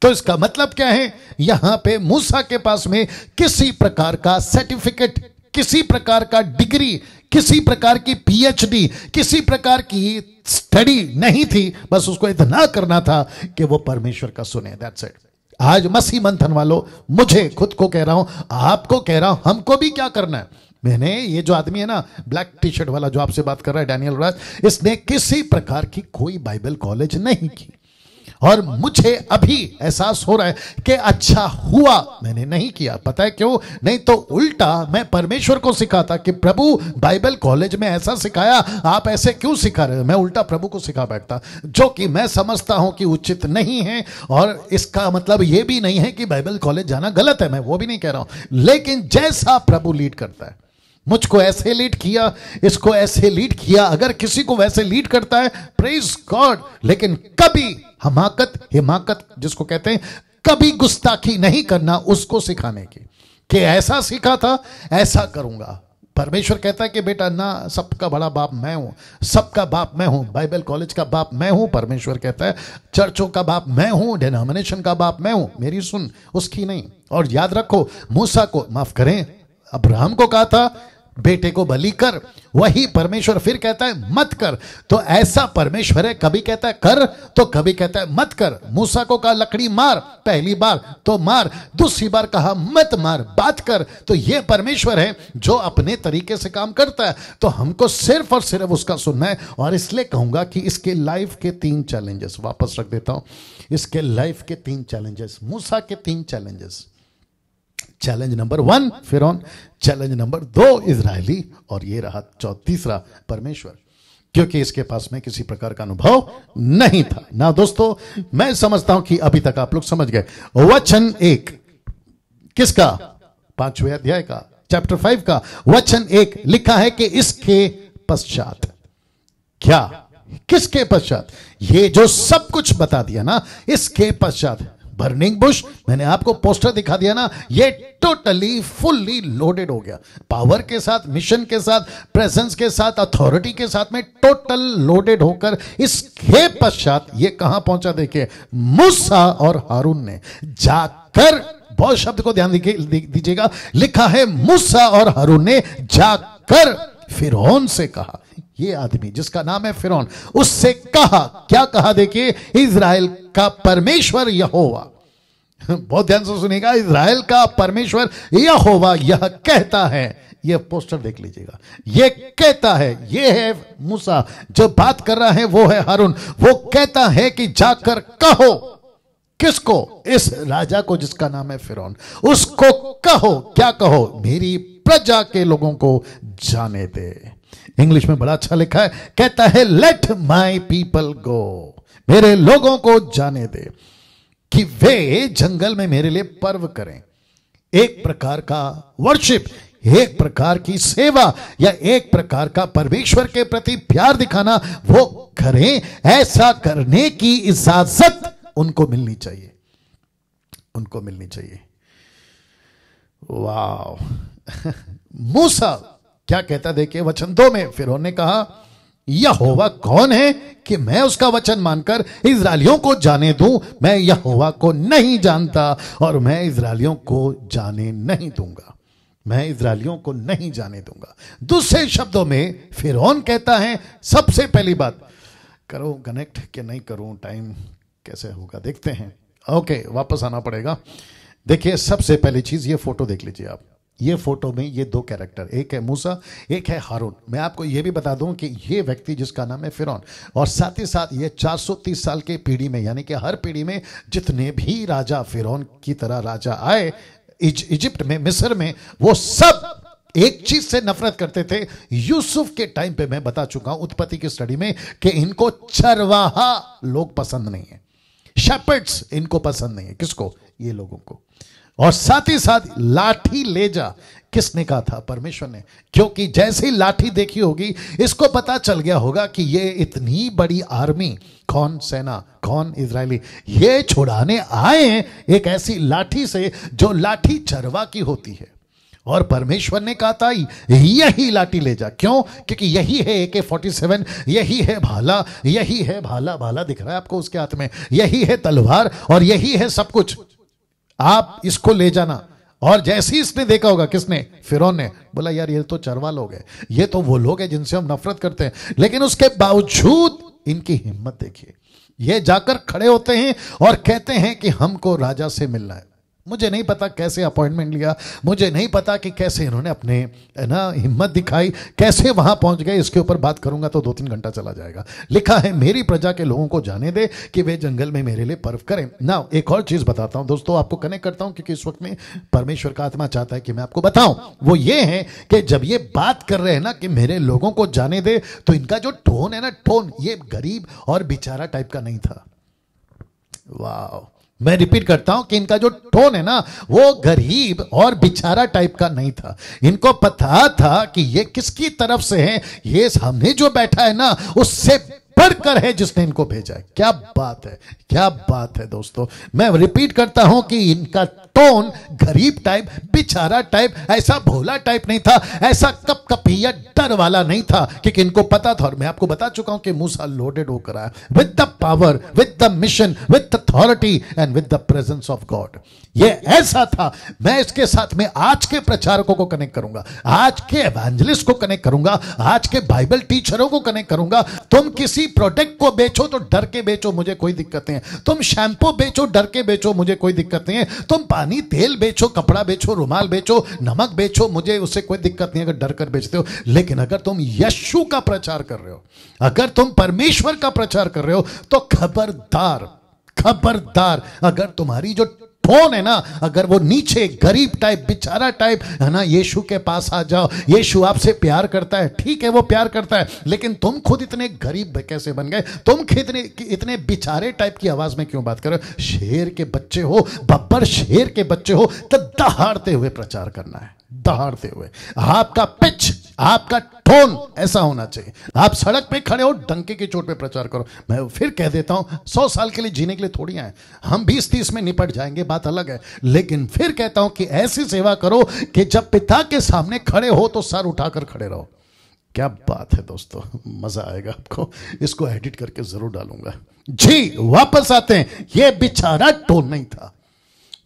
तो इसका मतलब क्या है? यहां पे मूसा के पास में किसी प्रकार का सर्टिफिकेट, किसी प्रकार का डिग्री, किसी प्रकार की पीएचडी, किसी प्रकार की स्टडी नहीं थी। बस उसको इतना करना था कि वो परमेश्वर का सुने, दैट्स इट। आज मसीह मंथन वालों, मुझे खुद को कह रहा हूं, आपको कह रहा हूं, हमको भी क्या करना है। मैंने, ये जो आदमी है ना ब्लैक टी शर्ट वाला जो आपसे बात कर रहा है, डैनियल राज, इसने किसी प्रकार की कोई बाइबल कॉलेज नहीं की, और मुझे अभी एहसास हो रहा है कि अच्छा हुआ मैंने नहीं किया। पता है क्यों? नहीं तो उल्टा मैं परमेश्वर को सिखाता कि प्रभु बाइबल कॉलेज में ऐसा सिखाया, आप ऐसे क्यों सिखा रहे हो। मैं उल्टा प्रभु को सिखा बैठता, जो कि मैं समझता हूं कि उचित नहीं है। और इसका मतलब यह भी नहीं है कि बाइबल कॉलेज जाना गलत है, मैं वो भी नहीं कह रहा हूं, लेकिन जैसा प्रभु लीड करता है, मुझको ऐसे लीड किया, इसको ऐसे लीड किया, अगर किसी को वैसे लीड करता है, प्रेज गॉड। लेकिन कभी हिमाकत जिसको कहते हैं, कभी गुस्ताखी नहीं करना उसको सिखाने की, कि ऐसा सीखा था ऐसा करूंगा। परमेश्वर कहता है कि बेटा ना, सबका बड़ा बाप मैं हूं, सबका बाप मैं हूं, बाइबल कॉलेज का बाप मैं हूं। परमेश्वर कहता है चर्चों का बाप मैं हूं, डिनोमिनेशन का बाप मैं हूं, मेरी सुन, उसकी नहीं। और याद रखो, मूसा को, माफ करें, अब्राहम को कहा था बेटे को बलि कर, वही परमेश्वर फिर कहता है मत कर। तो ऐसा परमेश्वर है, कभी कहता है कर तो कभी कहता है मत कर। मूसा को कहा लकड़ी मार, पहली बार तो मार, दूसरी बार कहा मत मार, बात कर। तो यह परमेश्वर है जो अपने तरीके से काम करता है, तो हमको सिर्फ और सिर्फ उसका सुनना है। और इसलिए कहूंगा कि इसके लाइफ के 3 चैलेंजेस, वापस रख देता हूं, इसके लाइफ के 3 चैलेंजेस, मूसा के 3 चैलेंजेस। चैलेंज नंबर 1 फिरौन, चैलेंज नंबर 2 इजरायली, और ये रहा तीसरा परमेश्वर, क्योंकि इसके पास में किसी प्रकार का अनुभव नहीं था ना। दोस्तों मैं समझता हूं कि अभी तक आप लोग समझ गए। वचन 1 किसका? 5वें अध्याय का, चैप्टर 5 का वचन 1 लिखा है कि इसके पश्चात, क्या किसके पश्चात? ये जो सब कुछ बता दिया ना, इसके पश्चात बर्निंग बुश, मैंने आपको पोस्टर दिखा दिया ना, ये टोटली फुल्ली लोडेड हो गया, पावर के साथ, मिशन के साथ, प्रेजेंस के साथ, अथॉरिटी के साथ में टोटल लोडेड होकर इसके पश्चात ये कहां पहुंचा? देखिए, मूसा और हारून ने जाकर, बहुत शब्द को ध्यान दीजिएगा, लिखा है मूसा और हारून ने जाकर फिरौन से कहा। ये आदमी जिसका नाम है फिरौन, उससे कहा, क्या कहा? देखिए, इजराइल का परमेश्वर यहोवा, बहुत ध्यान से सुनिएगा, इजराइल का परमेश्वर यहोवा यह कहता है, ये पोस्टर देख लीजिएगा, ये कहता है, ये है मूसा, जो बात कर रहा है वो है हारून, वो कहता है कि जाकर कहो, किसको? इस राजा को जिसका नाम है फिरौन, उसको कहो, क्या कहो? मेरी प्रजा के लोगों को जाने दे। इंग्लिश में बड़ा अच्छा लिखा है, कहता है लेट माई पीपल गो, मेरे लोगों को जाने दे कि वे जंगल में मेरे लिए पर्व करें। एक प्रकार का वर्शिप, एक प्रकार की सेवा, या एक प्रकार का परमेश्वर के प्रति प्यार दिखाना वो करें। ऐसा करने की इजाजत उनको मिलनी चाहिए, उनको मिलनी चाहिए। वाह मूसा क्या कहता? देखिए वचन 2 में फिरौन ने कहा यहोवा कौन है कि मैं उसका वचन मानकर इजराइलियों को जाने दूं? मैं यहोवा को नहीं जानता और मैं इजराइलियों को जाने नहीं दूंगा, मैं इजराइलियों को नहीं जाने दूंगा। दूसरे शब्दों में फिरौन कहता है, सबसे पहली बात, करो कनेक्ट कि नहीं करूं, टाइम कैसे होगा देखते हैं। ओके, वापस आना पड़ेगा। देखिए सबसे पहली चीज, ये फोटो देख लीजिए आप, ये फोटो में ये 2 कैरेक्टर, एक है मूसा, एक है हारून। मैं आपको ये भी बता दूं कि ये व्यक्ति जिसका नाम है फिरौन, और साथ ही साथ ये 430 साल के पीढ़ी में, यानी कि हर पीढ़ी में जितने भी राजा फिरौन की तरह राजा आए इजिप्ट में, मिस्र में, वो सब एक चीज से नफरत करते थे। यूसुफ के टाइम पे मैं बता चुका हूं उत्पत्ति की स्टडी में कि इनको चरवाहा लोग पसंद नहीं है, शेपर्ड्स इनको पसंद नहीं है। किसको? ये लोगों को। और साथ ही साथ लाठी ले जा, किसने कहा था? परमेश्वर ने। क्योंकि जैसे ही लाठी देखी होगी, इसको पता चल गया होगा कि ये इतनी बड़ी आर्मी, कौन सेना, कौन इजरायली, ये छुड़ाने आए हैं एक ऐसी लाठी से जो लाठी चरवा की होती है। और परमेश्वर ने कहा था यही लाठी ले जा। क्यों? क्योंकि यही है AK-47, यही है भाला, यही है भाला, भाला दिख रहा है आपको उसके हाथ में, यही है तलवार और यही है सब कुछ, आप इसको ले जाना। और जैसे ही इसने देखा होगा, किसने? फिरौन ने, बोला यार ये तो चरवा लोग हैं, ये तो वो लोग हैं जिनसे हम नफरत करते हैं। लेकिन उसके बावजूद इनकी हिम्मत देखिए, ये जाकर खड़े होते हैं और कहते हैं कि हमको राजा से मिलना है। मुझे नहीं पता कैसे अपॉइंटमेंट लिया, मुझे नहीं पता कि कैसे इन्होंने अपने हिम्मत दिखाई, कैसे वहां पहुंच गए। इसके ऊपर बात करूंगा तो 2-3 घंटा चला जाएगा। लिखा है मेरी प्रजा के लोगों को जाने दे कि वे जंगल में मेरे लिए पर्व करें। ना एक और चीज बताता हूं दोस्तों, आपको कनेक्ट करता हूं क्योंकि इस वक्त में परमेश्वर का आत्मा चाहता है कि मैं आपको बताऊं। वो ये है कि जब ये बात कर रहे हैं ना कि मेरे लोगों को जाने दे, तो इनका जो टोन है ना, टोन ये गरीब और बेचारा टाइप का नहीं था। वाह, मैं रिपीट करता हूं कि इनका जो टोन है ना, वो गरीब और बेचारा टाइप का नहीं था। इनको पता था कि ये किसकी तरफ से है, ये सामने जो बैठा है ना, उससे बढ़कर है जिसने इनको भेजा है। क्या बात है, क्या बात है दोस्तों। मैं रिपीट करता हूं कि इनका टोन गरीब टाइप, बेचारा टाइप, ऐसा भोला टाइप नहीं था, ऐसा कपकपिया डर वाला नहीं था कि इनको पता था। और मैं आपको बता चुका हूं कि मूसा लोडेड होकर आया with the power, with the mission, with the authority and with the presence of God. ये ऐसा था। मैं इसके साथ में आज के प्रचारकों को कनेक्ट करूंगा, आज के एवेंजलिस्ट को कनेक्ट करूंगा, आज के बाइबल टीचरों को कनेक्ट करूंगा। तुम किसी प्रोडक्ट को बेचो तो डर के बेचो, मुझे कोई दिक्कत नहीं है। तुम शैंपू बेचो, डर के बेचो, मुझे कोई दिक्कत नहीं है। तुम पानी, तेल बेचो, कपड़ा बेचो, रुमाल बेचो, नमक बेचो, मुझे उससे कोई दिक्कत नहीं अगर डर कर बेचते हो। लेकिन अगर तुम यीशु का प्रचार कर रहे हो, अगर तुम परमेश्वर का प्रचार कर रहे हो, तो खबरदार, खबरदार, अगर तुम्हारी जो टोन है ना, अगर वो नीचे गरीब टाइप, बेचारा टाइप है ना, यीशु के पास आ जाओ, यीशु आपसे प्यार करता है। ठीक है, वो प्यार करता है, लेकिन तुम खुद इतने गरीब कैसे बन गए? तुम इतने बेचारे टाइप की आवाज में क्यों बात कर रहे हो? शेर के बच्चे हो, बब्बर शेर के बच्चे हो, तो दहाड़ते हुए प्रचार करना है, दहाड़ते हुए। आपका पिच, आपका टोन ऐसा होना चाहिए। आप सड़क पे खड़े हो, डंके की चोट पे प्रचार करो। मैं फिर कह देता हूं, 100 साल के लिए जीने के लिए थोड़ी आए हम, 20-30 में निपट जाएंगे, बात अलग है। लेकिन फिर कहता हूं कि ऐसी सेवा करो कि जब पिता के सामने खड़े हो तो सर उठाकर खड़े रहो। क्या बात है दोस्तों, मजा आएगा आपको। इसको एडिट करके जरूर डालूंगा जी। वापस आते हैं। यह बेचारा टोन नहीं था,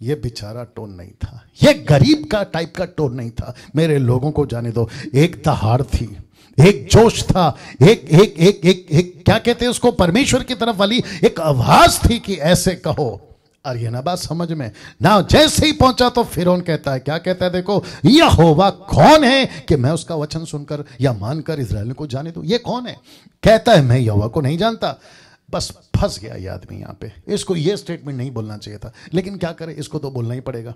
ये बेचारा टोन नहीं था, ये गरीब का टाइप का टोन नहीं था। मेरे लोगों को जाने दो। एक दहाड़ थी, एक जोश था, एक एक एक एक, एक क्या कहते हैं उसको, परमेश्वर की तरफ वाली एक आवाज थी कि ऐसे कहो। और ये ना बात समझ में ना, जैसे ही पहुंचा तो फिरौन कहता है, क्या कहता है? देखो, यहोवा कौन है कि मैं उसका वचन सुनकर या मानकर इस्राएल को जाने दूं? ये कौन है? कहता है मैं यहोवा को नहीं जानता। बस फंस गया ये आदमी यहां पे। इसको ये स्टेटमेंट नहीं बोलना चाहिए था, लेकिन क्या करे, इसको तो बोलना ही पड़ेगा,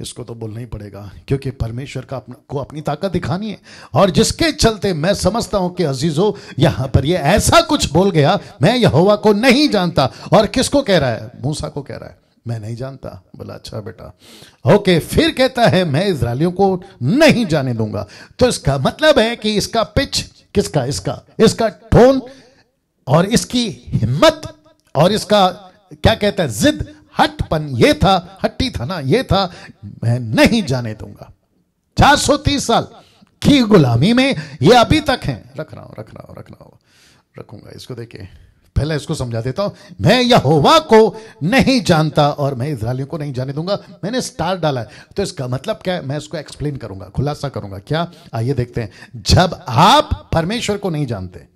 इसको तो बोलना ही पड़ेगा, क्योंकि परमेश्वर को अपनी ताकत दिखानी है। और जिसके चलते मैं समझता हूं कि अजीजों, यहां पर ये ऐसा कुछ बोल गया, मैं यहोवा को नहीं जानता। और किसको कह रहा है? मूसा को कह रहा है, मैं नहीं जानता। बोला अच्छा बेटा, ओके। फिर कहता है मैं इस्राएलियों को नहीं जाने दूंगा। तो इसका मतलब है कि इसका पिच किसका, इसका टोन और इसकी हिम्मत और इसका क्या कहता है, जिद, हटपन, ये था, हट्टी था ना, ये था, मैं नहीं जाने दूंगा। 430 साल की गुलामी में ये अभी तक है। रख रहा हूं, रखूंगा इसको। देखिए, पहले इसको समझा देता हूं। मैं यहोवा को नहीं जानता और मैं इस्राएलियों को नहीं जाने दूंगा। मैंने स्टार डाला है, तो इसका मतलब क्या है? मैं इसको एक्सप्लेन करूंगा, खुलासा करूंगा। क्या? आइए देखते हैं। जब आप परमेश्वर को नहीं जानते,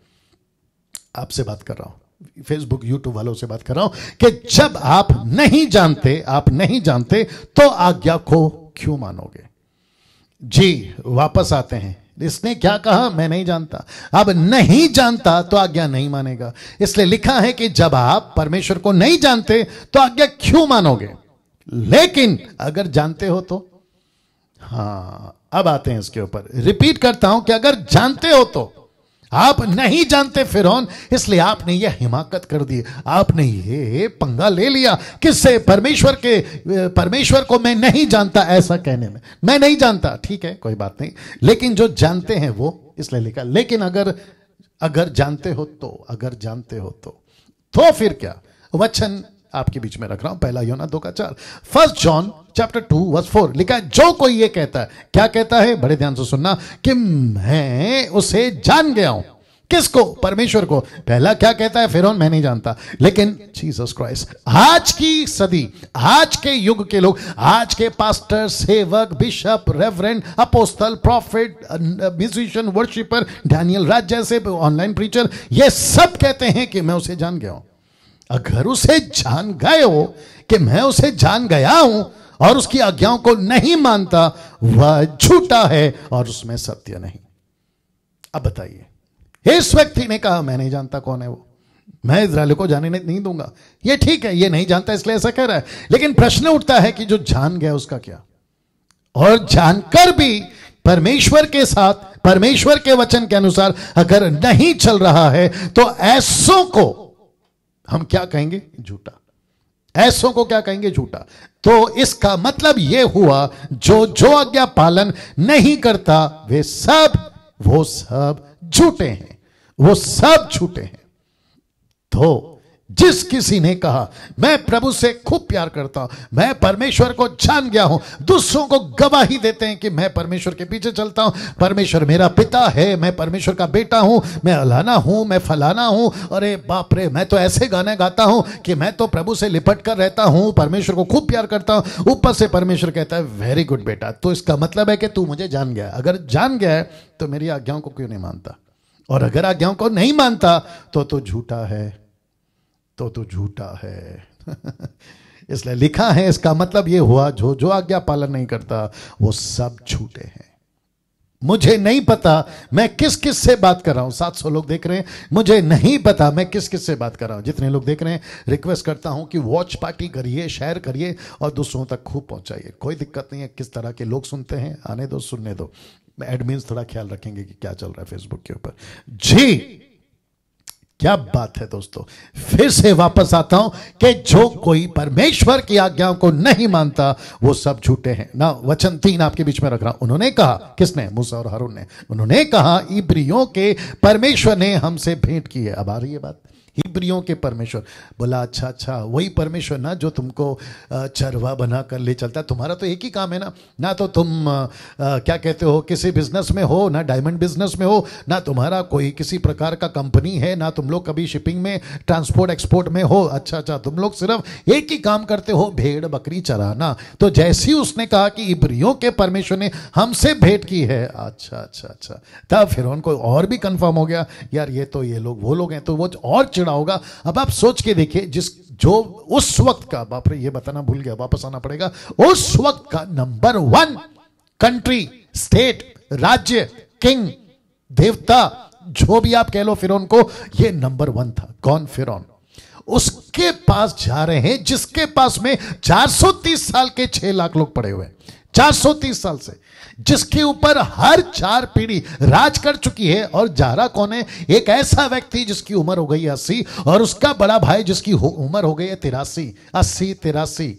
आपसे बात कर रहा हूं, फेसबुक यूट्यूब वालों से बात कर रहा हूं, कि जब आप नहीं जानते तो आज्ञा को क्यों मानोगे? जी, वापस आते हैं। इसने क्या कहा? मैं नहीं जानता। अब नहीं जानता तो आज्ञा नहीं मानेगा। इसलिए लिखा है कि जब आप परमेश्वर को नहीं जानते तो आज्ञा क्यों मानोगे? लेकिन अगर जानते हो तो, हां, अब आते हैं इसके ऊपर। रिपीट करता हूं कि अगर जानते हो तो, आप नहीं जानते फिरौन, इसलिए आपने यह हिमाकत कर दी, आपने ये पंगा ले लिया। किससे? परमेश्वर को मैं नहीं जानता ऐसा कहने में। मैं नहीं जानता, ठीक है, कोई बात नहीं, लेकिन जो जानते हैं वो, इसलिए लिखा। लेकिन अगर जानते हो तो फिर क्या? वचन आपके बीच में रख रहा हूं, पहला यूहन्ना 2:4, 1 जॉन चैप्टर 2:4 लिखा है। जो कोई ये कहता है, क्या कहता है? बड़े ध्यान से सुनना, कि मैं उसे जान गया हूं। किसको? परमेश्वर को। पहला क्या कहता है फिरौन? मैं नहीं जानता। लेकिन जीसस क्राइस्ट, आज की सदी, आज के युग के लोग, आज के पास्टर, सेवक, bishop, reverend, apostle, prophet, musician, worshipper, Daniel Raj जैसे ऑनलाइन प्रीचर, ये सब कहते हैं कि मैं उसे जान गया हूं। अगर उसे जान गए हो कि मैं उसे जान गया हूं और उसकी आज्ञाओं को नहीं मानता, वह झूठा है और उसमें सत्य नहीं। अब बताइए, इस व्यक्ति ने कहा मैं नहीं जानता कौन है वो, मैं इस्राएल को जाने नहीं दूंगा। ये ठीक है, ये नहीं जानता इसलिए ऐसा कह रहा है, लेकिन प्रश्न उठता है कि जो जान गया उसका क्या? और जानकर भी परमेश्वर के साथ, परमेश्वर के वचन के अनुसार अगर नहीं चल रहा है, तो ऐसों को हम क्या कहेंगे? झूठा। ऐसों को क्या कहेंगे? झूठा। तो इसका मतलब यह हुआ, जो आज्ञा पालन नहीं करता, वो सब झूठे हैं, वो सब झूठे हैं। तो जिस किसी ने कहा मैं प्रभु से खूब प्यार करता हूं, मैं परमेश्वर को जान गया हूं, दूसरों को गवाही देते हैं कि मैं परमेश्वर के पीछे चलता हूं, परमेश्वर मेरा पिता है, मैं परमेश्वर का बेटा हूं, मैं अलाना हूं, मैं फलाना हूं, अरे बाप रे, मैं तो ऐसे गाने गाता हूं कि मैं तो प्रभु से लिपट कर रहता हूं, परमेश्वर को खूब प्यार करता हूं। ऊपर से परमेश्वर कहता है वेरी गुड बेटा, तो इसका मतलब है कि तू मुझे जान गया। अगर जान गया है तो मेरी आज्ञाओं को क्यों नहीं मानता? और अगर आज्ञाओं को नहीं मानता तो झूठा है, तो झूठा है। इसलिए लिखा है, इसका मतलब यह हुआ जो आज्ञा पालन नहीं करता वो सब झूठे हैं। मुझे नहीं पता मैं किस किस से बात कर रहा हूं। 700 लोग देख रहे हैं, मुझे नहीं पता मैं किस किस से बात कर रहा हूं। जितने लोग देख रहे हैं, रिक्वेस्ट करता हूं कि वॉच पार्टी करिए, शेयर करिए और दूसरों तक खूब पहुंचाइए। कोई दिक्कत नहीं है किस तरह के लोग सुनते हैं, आने दो, सुनने दो। एडमिन्स थोड़ा ख्याल रखेंगे कि क्या चल रहा है फेसबुक के ऊपर। जी क्या बात है दोस्तों, फिर से वापस आता हूं कि जो कोई परमेश्वर की आज्ञाओं को नहीं मानता वो सब झूठे हैं ना। वचन 3 आपके बीच में रख रहा हूं। उन्होंने कहा, किसने? मूसा और हारून ने। उन्होंने कहा इब्रियों के परमेश्वर ने हमसे भेंट की है। अब आ रही है बात, इब्रियों के परमेश्वर। बोला अच्छा वही परमेश्वर ना जो तुमको चरवा बना कर ले चलता है। तुम्हारा तो एक ही काम है ना तो तुम क्या कहते हो किसी बिजनेस में हो, ना डायमंड बिजनेस में हो, ना तुम्हारा कोई किसी प्रकार का कंपनी है, ना तुम लोग कभी शिपिंग में ट्रांसपोर्ट एक्सपोर्ट में हो। अच्छा तुम लोग सिर्फ एक ही काम करते हो, भेड़ बकरी चराना। तो जैसे ही उसने कहा कि इब्रियों के परमेश्वर ने हमसे भेंट की है, अच्छा तब फिर उनको और भी कंफर्म हो गया, यार ये लोग वो लोग हैं। तो वो और होगा। अब आप सोच के देखिए, जो उस वक्त का, बाप रे ये बताना भूल गया, वापस आना पड़ेगा, उस वक्त का नंबर 1 कंट्री, स्टेट, राज्य, किंग, देवता, जो भी आप कह लो, फिरौन को ये नंबर 1 था। कौन? फिरौन। उसके पास जा रहे हैं जिसके पास में 430 साल के 6 लाख लोग पड़े हुए हैं। 430 साल से, जिसके ऊपर हर 4 पीढ़ी राज कर चुकी है। और जा रहा कौन है? एक ऐसा व्यक्ति जिसकी उम्र हो गई 80 और उसका बड़ा भाई जिसकी उम्र हो गई है 83।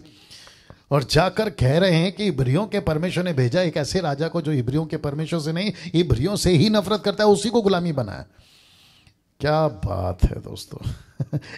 और जाकर कह रहे हैं कि इब्रियों के परमेश्वर ने भेजा एक ऐसे राजा को जो इब्रियों के परमेश्वर से नहीं, इब्रियों से ही नफरत करता है, उसी को गुलामी बनाया। क्या बात है दोस्तों।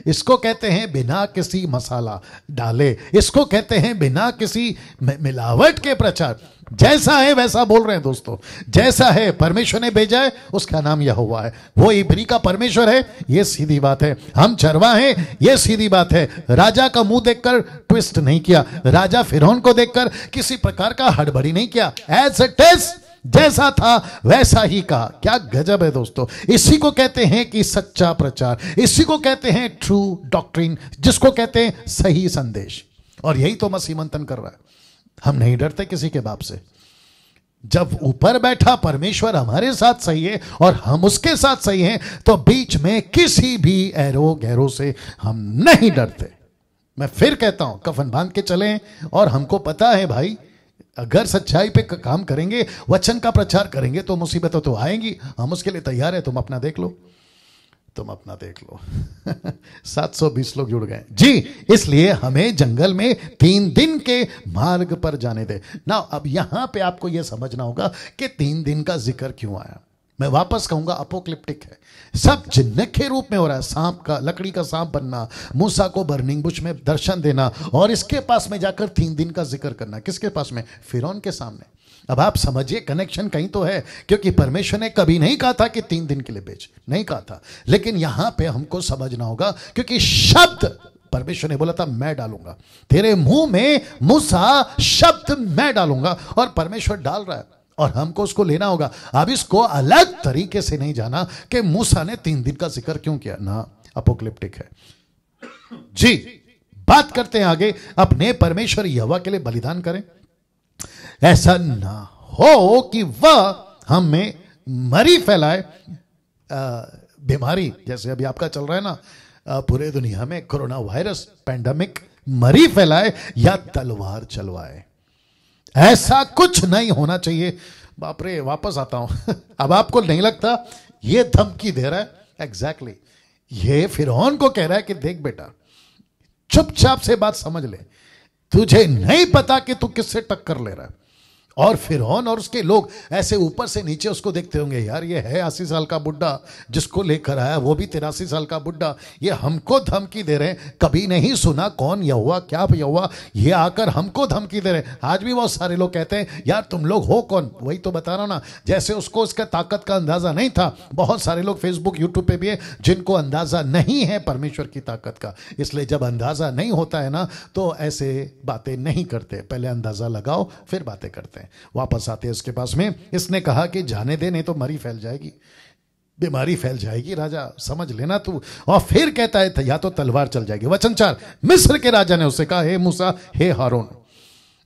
इसको कहते हैं बिना किसी मसाला डाले, इसको कहते हैं बिना किसी मिलावट के प्रचार। जैसा है वैसा बोल रहे हैं दोस्तों, जैसा है परमेश्वर ने भेजा है, उसका नाम यहोवा है। वो इब्री का परमेश्वर है, ये सीधी बात है। हम चरवा हैं, ये सीधी बात है। राजा का मुंह देखकर ट्विस्ट नहीं किया, राजा फिरौन को देखकर किसी प्रकार का हड़बड़ी नहीं किया। एज इट इज, जैसा था वैसा ही कहा। क्या गजब है दोस्तों। इसी को कहते हैं कि सच्चा प्रचार, इसी को कहते हैं ट्रू डॉक्ट्रिन, जिसको कहते हैं सही संदेश। और यही तो मसीह मंथन कर रहा है। हम नहीं डरते किसी के बाप से। जब ऊपर बैठा परमेश्वर हमारे साथ सही है और हम उसके साथ सही हैं, तो बीच में किसी भी एरो गैरो से हम नहीं डरते। मैं फिर कहता हूं, कफन बांध के चलें। और हमको पता है भाई, अगर सच्चाई पे काम करेंगे, वचन का प्रचार करेंगे, तो मुसीबतें तो आएंगी। हम उसके लिए तैयार है। तुम अपना देख लो। 720 लोग जुड़ गए जी। इसलिए हमें जंगल में 3 दिन के मार्ग पर जाने दे ना। अब यहां पे आपको यह समझना होगा कि 3 दिन का जिक्र क्यों आया। मैं वापस कहूंगा, अपोक्लिप्टिक है। सब जिन्न के रूप में हो रहा है। सांप का, लकड़ी का सांप बनना, मूसा को बर्निंग बुश में दर्शन देना, और इसके पास में जाकर 3 दिन का जिक्र करना। किसके पास में? फिरौन के सामने। अब आप समझिए, कनेक्शन कहीं तो है, क्योंकि परमेश्वर ने कभी नहीं कहा था कि 3 दिन के लिए भेज, नहीं कहा था। लेकिन यहां पे हमको समझना होगा, क्योंकि शब्द परमेश्वर ने बोला था मैं डालूंगा तेरे मुंह में, मूसा शब्द मैं डालूंगा, और परमेश्वर डाल रहा है और हमको उसको लेना होगा। अब इसको अलग तरीके से नहीं जाना कि मूसा ने 3 दिन का जिक्र क्यों किया ना, अपोक्लिप्टिक है जी। बात करते हैं आगे। अपने परमेश्वर यहोवा के लिए बलिदान करें। ऐसा ना हो कि वह हम में मरी फैलाए, बीमारी जैसे अभी आपका चल रहा है ना, पूरे दुनिया में कोरोना वायरस पैंडेमिक, मरी फैलाए या तलवार चलवाए। ऐसा कुछ नहीं होना चाहिए। बाप रे, वापस आता हूं। अब आपको नहीं लगता ये धमकी दे रहा है? एग्जैक्टली ये फिरौन को कह रहा है कि देख बेटा, चुपचाप से बात समझ ले। तुझे नहीं पता कि तू किससे टक्कर ले रहा है। और फिरौन और उसके लोग ऐसे ऊपर से नीचे उसको देखते होंगे, यार ये है 80 साल का बुड्ढा, जिसको लेकर आया वो भी 83 साल का बुड्ढा, ये हमको धमकी दे रहे हैं, कभी नहीं सुना कौन यहोवा क्या यहोवा, ये आकर हमको धमकी दे रहे हैं। आज भी बहुत सारे लोग कहते हैं यार तुम लोग हो कौन, वही तो बता रहा हूं ना, जैसे उसको उसका ताकत का अंदाजा नहीं था, बहुत सारे लोग फेसबुक यूट्यूब पे भी है जिनको अंदाजा नहीं है परमेश्वर की ताकत का। इसलिए जब अंदाजा नहीं होता है ना तो ऐसे बातें नहीं करते, पहले अंदाजा लगाओ फिर बातें करते हैं। वापस आते हैं इसके पास में, इसने कहा कि जाने दे नहीं तो मरी फैल जाएगी, बीमारी फैल जाएगी राजा, समझ लेना तू। और फिर कहता है या तो तलवार चल जाएगी। वचन 4, मिस्र के राजा ने उससे कहा, हे मूसा हे हारून,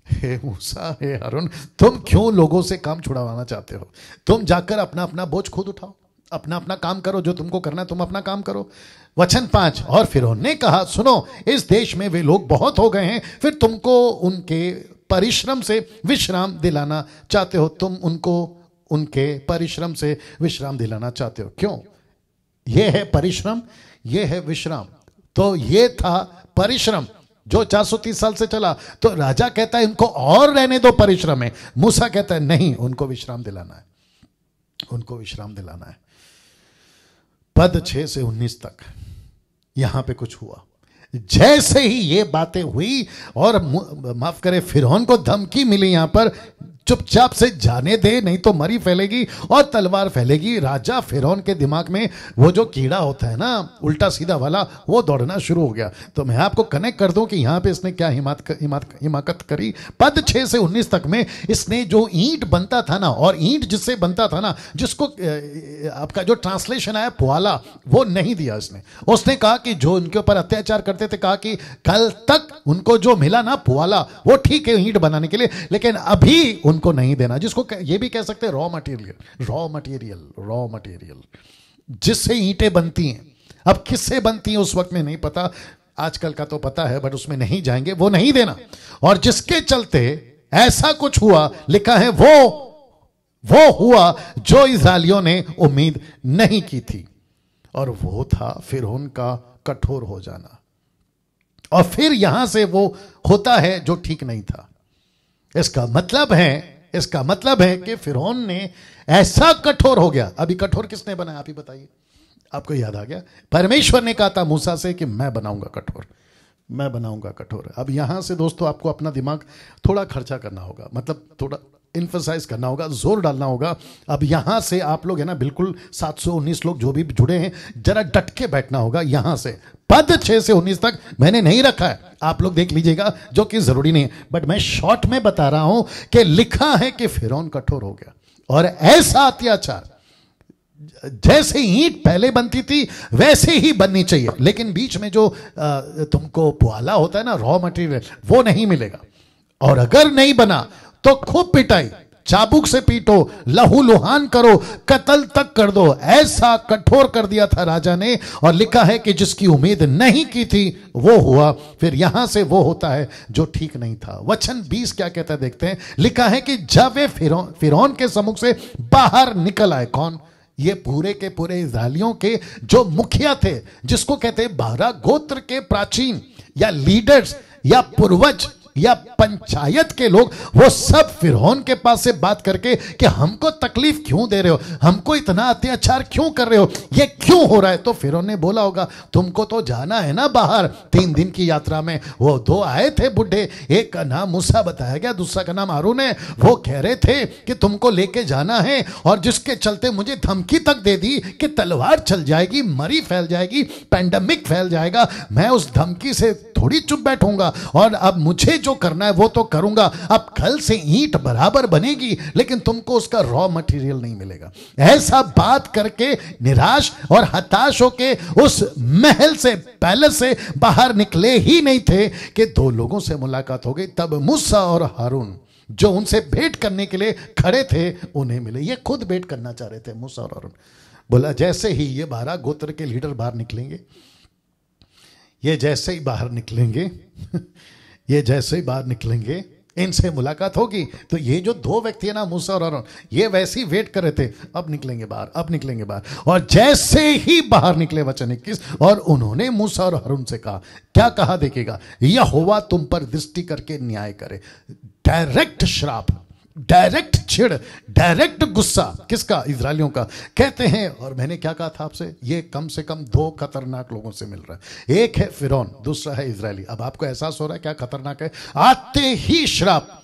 हे मूसा हे हारून, तुम क्यों लोगों से काम छुड़वाना चाहते हो? तुम जाकर अपना अपना बोझ खुद उठाओ, अपना अपना काम करो, जो तुमको करना है तुम अपना काम करो। वचन 5, और फिरौन ने कहा, सुनो इस देश में वे लोग बहुत हो गए हैं, फिर तुमको उनके परिश्रम से विश्राम दिलाना चाहते हो, तुम उनको उनके परिश्रम से विश्राम दिलाना चाहते हो। क्यों? यह है परिश्रम, यह है विश्राम। तो यह था परिश्रम जो 430 साल से चला, तो राजा कहता है इनको और रहने दो परिश्रम है। मूसा कहता है नहीं, उनको विश्राम दिलाना है, उनको विश्राम दिलाना है। पद 6 से 19 तक यहां पे कुछ हुआ। जैसे ही ये बातें हुई और माफ करे फिरौन को धमकी मिली यहां पर, चुपचाप से जाने दे नहीं तो मरी फैलेगी और तलवार फैलेगी। राजा फिरौन के दिमाग में वो जो कीड़ा होता है ना उल्टा सीधा वाला, वो दौड़ना शुरू हो गया। तो मैं आपको कनेक्ट कर दूं कि यहां पे इसने क्या हिमाकत करी। पद 6 से 19 तक में इसने जो ईंट बनता था ना, और ईंट जिससे बनता था ना, जिसको आपका जो ट्रांसलेशन आया पुआला, वो नहीं दिया इसने। उसने कहा कि जो उनके ऊपर अत्याचार करते थे, कहा कि कल तक उनको जो मिला ना पुआला, वो ठीक है ईंट बनाने के लिए, लेकिन अभी उनको नहीं देना। जिसको ये भी कह सकते हैं रॉ मटेरियल जिससे ईंटें बनती हैं। अब किससे बनती हैं उस वक्त में नहीं पता, आजकल का तो पता है, बट उसमें नहीं जाएंगे, वो नहीं देना। और जिसके चलते ऐसा कुछ हुआ, लिखा है वो हुआ जो इस्राएलियों ने उम्मीद नहीं की थी, और वो था फिरौन का कठोर हो जाना। और फिर यहां से वो होता है जो ठीक नहीं था। इसका मतलब है कि फिरौन ने ऐसा कठोर हो गया। अभी कठोर किसने बनाया, आप ही बताइए, आपको याद आ गया? परमेश्वर ने कहा था मूसा से कि मैं बनाऊंगा कठोर। अब यहां से दोस्तों आपको अपना दिमाग थोड़ा खर्चा करना होगा, मतलब थोड़ा इन्फोसाइज करना होगा, जोर डालना होगा। अब यहां से आप लोग है ना, बिल्कुल 719 लोग जो भी जुड़े हैं, जरा डट के बैठना होगा। यहां से पद 6 से 19 तक मैंने नहीं रखा है, आप लोग देख लीजिएगा, जो कि जरूरी नहीं है, बट मैं शॉर्ट में बता रहा हूं कि लिखा है कि फिरौन कठोर हो गया। और ऐसा अत्याचार जैसे ईंट पहले बनती थी वैसे ही बननी चाहिए, लेकिन बीच में जो तुमको पुआला होता है ना, रॉ मटेरियल, वो नहीं मिलेगा। और अगर नहीं बना तो खूब पिटाई, चाबुक से पीटो, लहू लुहान करो, कत्ल तक कर दो। ऐसा कठोर कर दिया था राजा ने। और लिखा है कि जिसकी उम्मीद नहीं की थी वो हुआ। फिर यहां से वो होता है जो ठीक नहीं था। वचन 20 क्या कहता है देखते हैं। लिखा है कि जब वे फिरौन के सम्मुख से बाहर निकल आए, कौन? ये पूरे के पूरे इस्राएलियों के जो मुखिया थे, जिसको कहते हैं 12 गोत्र के प्राचीन या लीडर्स या पूर्वज या पंचायत के लोग, वो सब फिरौन के पास से बात करके कि हमको तकलीफ क्यों दे रहे हो, हमको इतना अत्याचार क्यों कर रहे हो, ये क्यों हो रहा है? तो फिरौन ने बोला होगा तुमको तो जाना है ना बाहर 3 दिन की यात्रा में। वो 2 आए थे बुढ़े, एक का नाम मूसा बताया गया, दूसरा का नाम हारून है। वो कह रहे थे कि तुमको लेके जाना है, और जिसके चलते मुझे धमकी तक दे दी कि तलवार चल जाएगी, मरी फैल जाएगी, पैंडेमिक फैल जाएगा। मैं उस धमकी से थोड़ी चुप बैठूंगा, और अब मुझे जो करना है वो तो करूंगा। अब कल से ईंट बराबर बनेगी, लेकिन तुमको उसका रॉ मटेरियल नहीं मिलेगा। ऐसा बात करके निराश और हताश होके उस महल से, पैलेस से बाहर निकले ही नहीं थे कि 2 लोगों से मुलाकात हो गई। तब मूसा और हारून जो उनसे भेंट करने के लिए खड़े थे उन्हें मिले। ये खुद भेंट करना चाह रहे थे मूसा और हारून। बोला जैसे ही ये 12 गोत्र के लीडर बाहर निकलेंगे, ये जैसे ही बाहर निकलेंगे इनसे मुलाकात होगी। तो ये जो 2 व्यक्ति है ना, मूसा और हारून, ये वैसे ही वेट कर रहे थे, अब निकलेंगे बाहर। और जैसे ही बाहर निकले, वचन 21, और उन्होंने मूसा और हारून से कहा, क्या कहा देखिएगा, यहोवा तुम पर दृष्टि करके न्याय करे। डायरेक्ट श्राप, डायरेक्ट चिढ़, डायरेक्ट गुस्सा किसका? इजरायलियों का। कहते हैं, और मैंने क्या कहा था आपसे, ये कम से कम दो खतरनाक लोगों से मिल रहा है। एक है फिरौन, दूसरा है इजरायली। अब आपको एहसास हो रहा है क्या खतरनाक है? आते ही श्राप,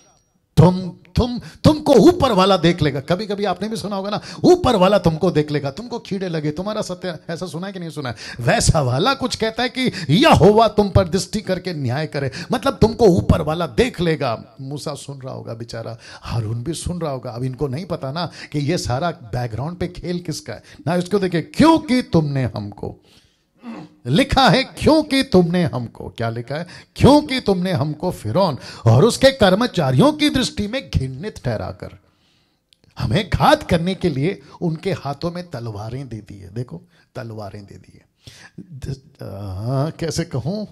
तुमको ऊपर वाला देख लेगा। कभी कभी आपने भी सुना होगा ना, ऊपर वाला तुमको देख लेगा, तुमको कीड़े लगे, तुम्हारा सत्य। ऐसा सुना है कि नहीं सुना है? वैसा वाला कुछ कहता है कि यहोवा तुम पर दृष्टि करके न्याय करे, मतलब तुमको ऊपर वाला देख लेगा। मूसा सुन रहा होगा बेचारा, हारून भी सुन रहा होगा। अब इनको नहीं पता ना कि ये सारा बैकग्राउंड पे खेल किसका है ना। इसको देखे, क्योंकि तुमने हमको, लिखा है क्योंकि तुमने हमको, क्या लिखा है? क्योंकि तुमने हमको फिरौन और उसके कर्मचारियों की दृष्टि में घृणित ठहराकर हमें घात करने के लिए उनके हाथों में तलवारें दे दी है। देखो, तलवारें दे दी है। कैसे कहूं,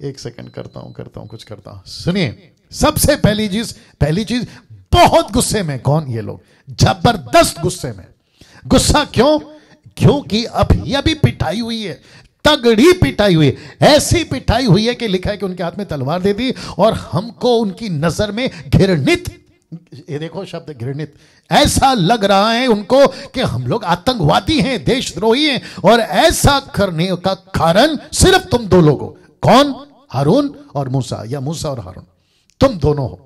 एक सेकंड, करता हूं कुछ करता हूं। सुनिए, सबसे पहली चीज बहुत गुस्से में। कौन? ये लोग जबरदस्त गुस्से में। गुस्सा क्यों? क्योंकि अभी पिटाई हुई है, तगड़ी पिटाई हुई, ऐसी पिटाई हुई है कि लिखा है कि उनके हाथ में तलवार दे दी और हमको उनकी नजर में घृणित, ये देखो शब्द घृणित, ऐसा लग रहा है उनको कि हम लोग आतंकवादी हैं, देशद्रोही हैं, और ऐसा करने का कारण सिर्फ तुम दो लोग हो। कौन? हारून और मूसा, या मूसा और हारून, तुम दोनों हो।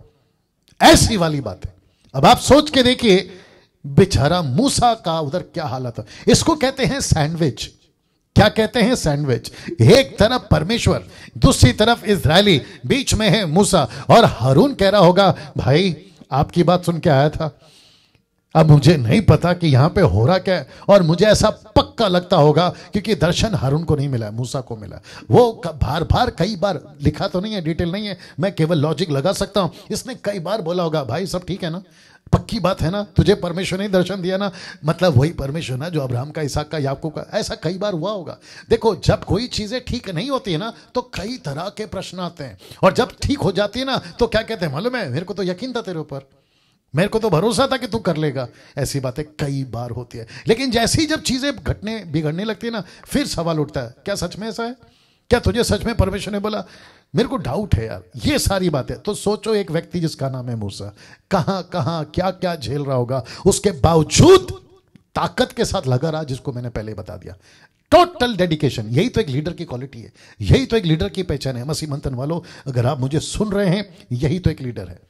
ऐसी वाली बात है। अब आप सोच के देखिए, बेचारा मूसा का उधर क्या हालत है। इसको कहते हैं सैंडविच। क्या कहते हैं? सैंडविच। एक तरफ परमेश्वर, दूसरी तरफ इजरायली, बीच में है मूसा। और हारून कह रहा होगा, भाई आपकी बात सुन के आया था, अब मुझे नहीं पता कि यहां पे हो रहा क्या है। और मुझे ऐसा पक्का लगता होगा, क्योंकि दर्शन हारून को नहीं मिला, मूसा को मिला। वो बार बार कई बार, लिखा तो नहीं है, डिटेल नहीं है, मैं केवल लॉजिक लगा सकता हूं। इसने कई बार बोला होगा, भाई सब ठीक है ना, पक्की बात है ना, तुझे परमेश्वर ने दर्शन दिया ना, मतलब वही परमेश्वर ना जो अब्राहम का, इसहाक का, याकूब का। ऐसा कई बार हुआ होगा। देखो, जब कोई चीजें ठीक नहीं होती है ना, तो कई तरह के प्रश्न आते हैं, और जब ठीक हो जाती है ना, तो क्या कहते हैं मालूम है? मेरे को तो यकीन था तेरे ऊपर, मेरे को तो भरोसा था कि तू कर लेगा। ऐसी बातें कई बार होती है। लेकिन जैसे ही जब चीजें बिगड़ने लगती है ना, फिर सवाल उठता है, क्या सच में ऐसा है? क्या तुझे सच में परमेश्वर ने बोला? मेरे को डाउट है यार, ये सारी बातें। तो सोचो, एक व्यक्ति जिसका नाम है मूसा, कहां कहां क्या क्या झेल रहा होगा, उसके बावजूद ताकत के साथ लगा रहा, जिसको मैंने पहले बता दिया, टोटल डेडिकेशन। यही तो एक लीडर की क्वालिटी है, यही तो एक लीडर की पहचान है। मसीह मंथन वालों, अगर आप मुझे सुन रहे हैं, यही तो एक लीडर है।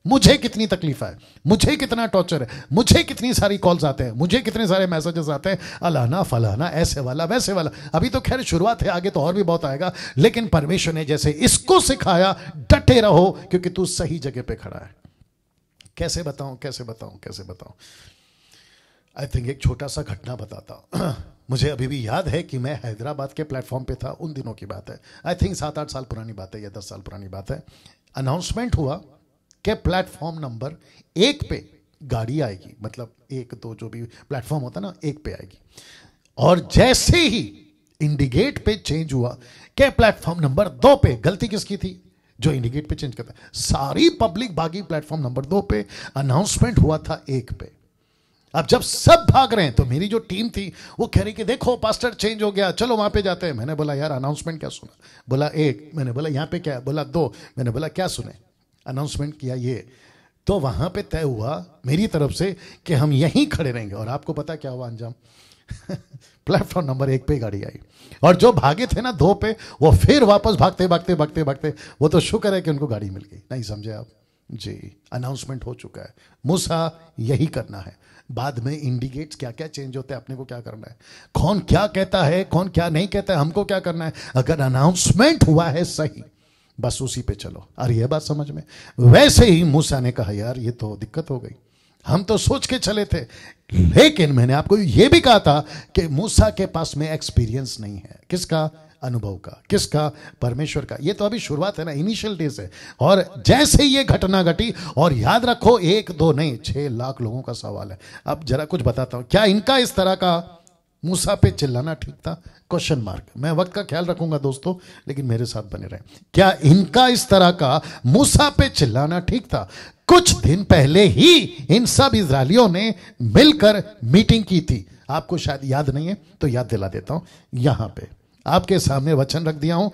मुझे कितनी तकलीफ है, मुझे कितना टॉर्चर है, मुझे कितनी सारी कॉल्स आते हैं, मुझे कितने सारे मैसेजेस आते हैं, अलाना फलाना, ऐसे वाला वैसे वाला। अभी तो खैर शुरुआत है, आगे तो और भी बहुत आएगा। लेकिन परमेश्वर ने जैसे इसको सिखाया, डटे रहो, क्योंकि तू सही जगह पे खड़ा है। कैसे बताऊं? आई थिंक एक छोटा सा घटना बताता हूं। मुझे अभी भी याद है कि मैं हैदराबाद के प्लेटफॉर्म पे था, उन दिनों की बात है। आई थिंक 7-8 साल पुरानी बात है, या 10 साल पुरानी बात है। अनाउंसमेंट हुआ कि प्लेटफॉर्म नंबर 1 पे गाड़ी आएगी, मतलब 1-2 जो भी प्लेटफॉर्म होता है ना, 1 पे आएगी। और जैसे ही इंडिकेट पे चेंज हुआ कि प्लेटफॉर्म नंबर 2 पे, गलती किसकी थी? जो इंडिकेट पे चेंज करता है। सारी पब्लिक भागी प्लेटफॉर्म नंबर 2 पे। अनाउंसमेंट हुआ था 1 पे। अब जब सब भाग रहे हैं, तो मेरी जो टीम थी वो कह रही कि देखो पास्टर चेंज हो गया, चलो वहां पे जाते हैं। मैंने बोला यार अनाउंसमेंट क्या सुना? बोला 1। मैंने बोला यहां पे क्या है? बोला 2। मैंने बोला क्या सुने? अनाउंसमेंट किया ये। तो वहां पे तय हुआ मेरी तरफ से कि हम यहीं खड़े रहेंगे। और आपको पता क्या हुआ अंजाम? प्लेटफॉर्म नंबर 1 पे गाड़ी आई, और जो भागे थे ना 2 पे, वो फिर वापस भागते। वो तो शुक्र है कि उनको गाड़ी मिल गई। नहीं समझे आप जी? अनाउंसमेंट हो चुका है, मूसा यही करना है। बाद में इंडिकेट्स क्या क्या चेंज होते हैं, अपने को क्या करना है, कौन क्या कहता है, कौन क्या नहीं कहता है, हमको क्या करना है। अगर अनाउंसमेंट हुआ है सही, बस उसी पे चलो। और ये बात समझ में? वैसे ही मूसा ने कहा यार ये तो दिक्कत हो गई, हम तो सोच के चले थे। लेकिन मैंने आपको ये भी कहा था कि मूसा के पास में एक्सपीरियंस नहीं है। किसका? अनुभव का। किसका? परमेश्वर का। ये तो अभी शुरुआत है ना, इनिशियल डेज है। और जैसे ये घटना घटी, और याद रखो 1-2 नहीं 6 लाख लोगों का सवाल है। अब जरा कुछ बताता हूं, क्या इनका इस तरह का मूसा पे चिल्लाना ठीक था? Question mark. मैं वक्त का ख्याल रखूंगा दोस्तों, लेकिन मेरे साथ बने रहें। क्या इनका इस तरह का मूसा पे चिल्लाना ठीक था? कुछ दिन पहले ही इन सब इजरायलियों ने मिलकर मीटिंग की थी। आपको शायद याद नहीं है तो याद दिला देता हूं। यहां पे आपके सामने वचन रख दिया हूं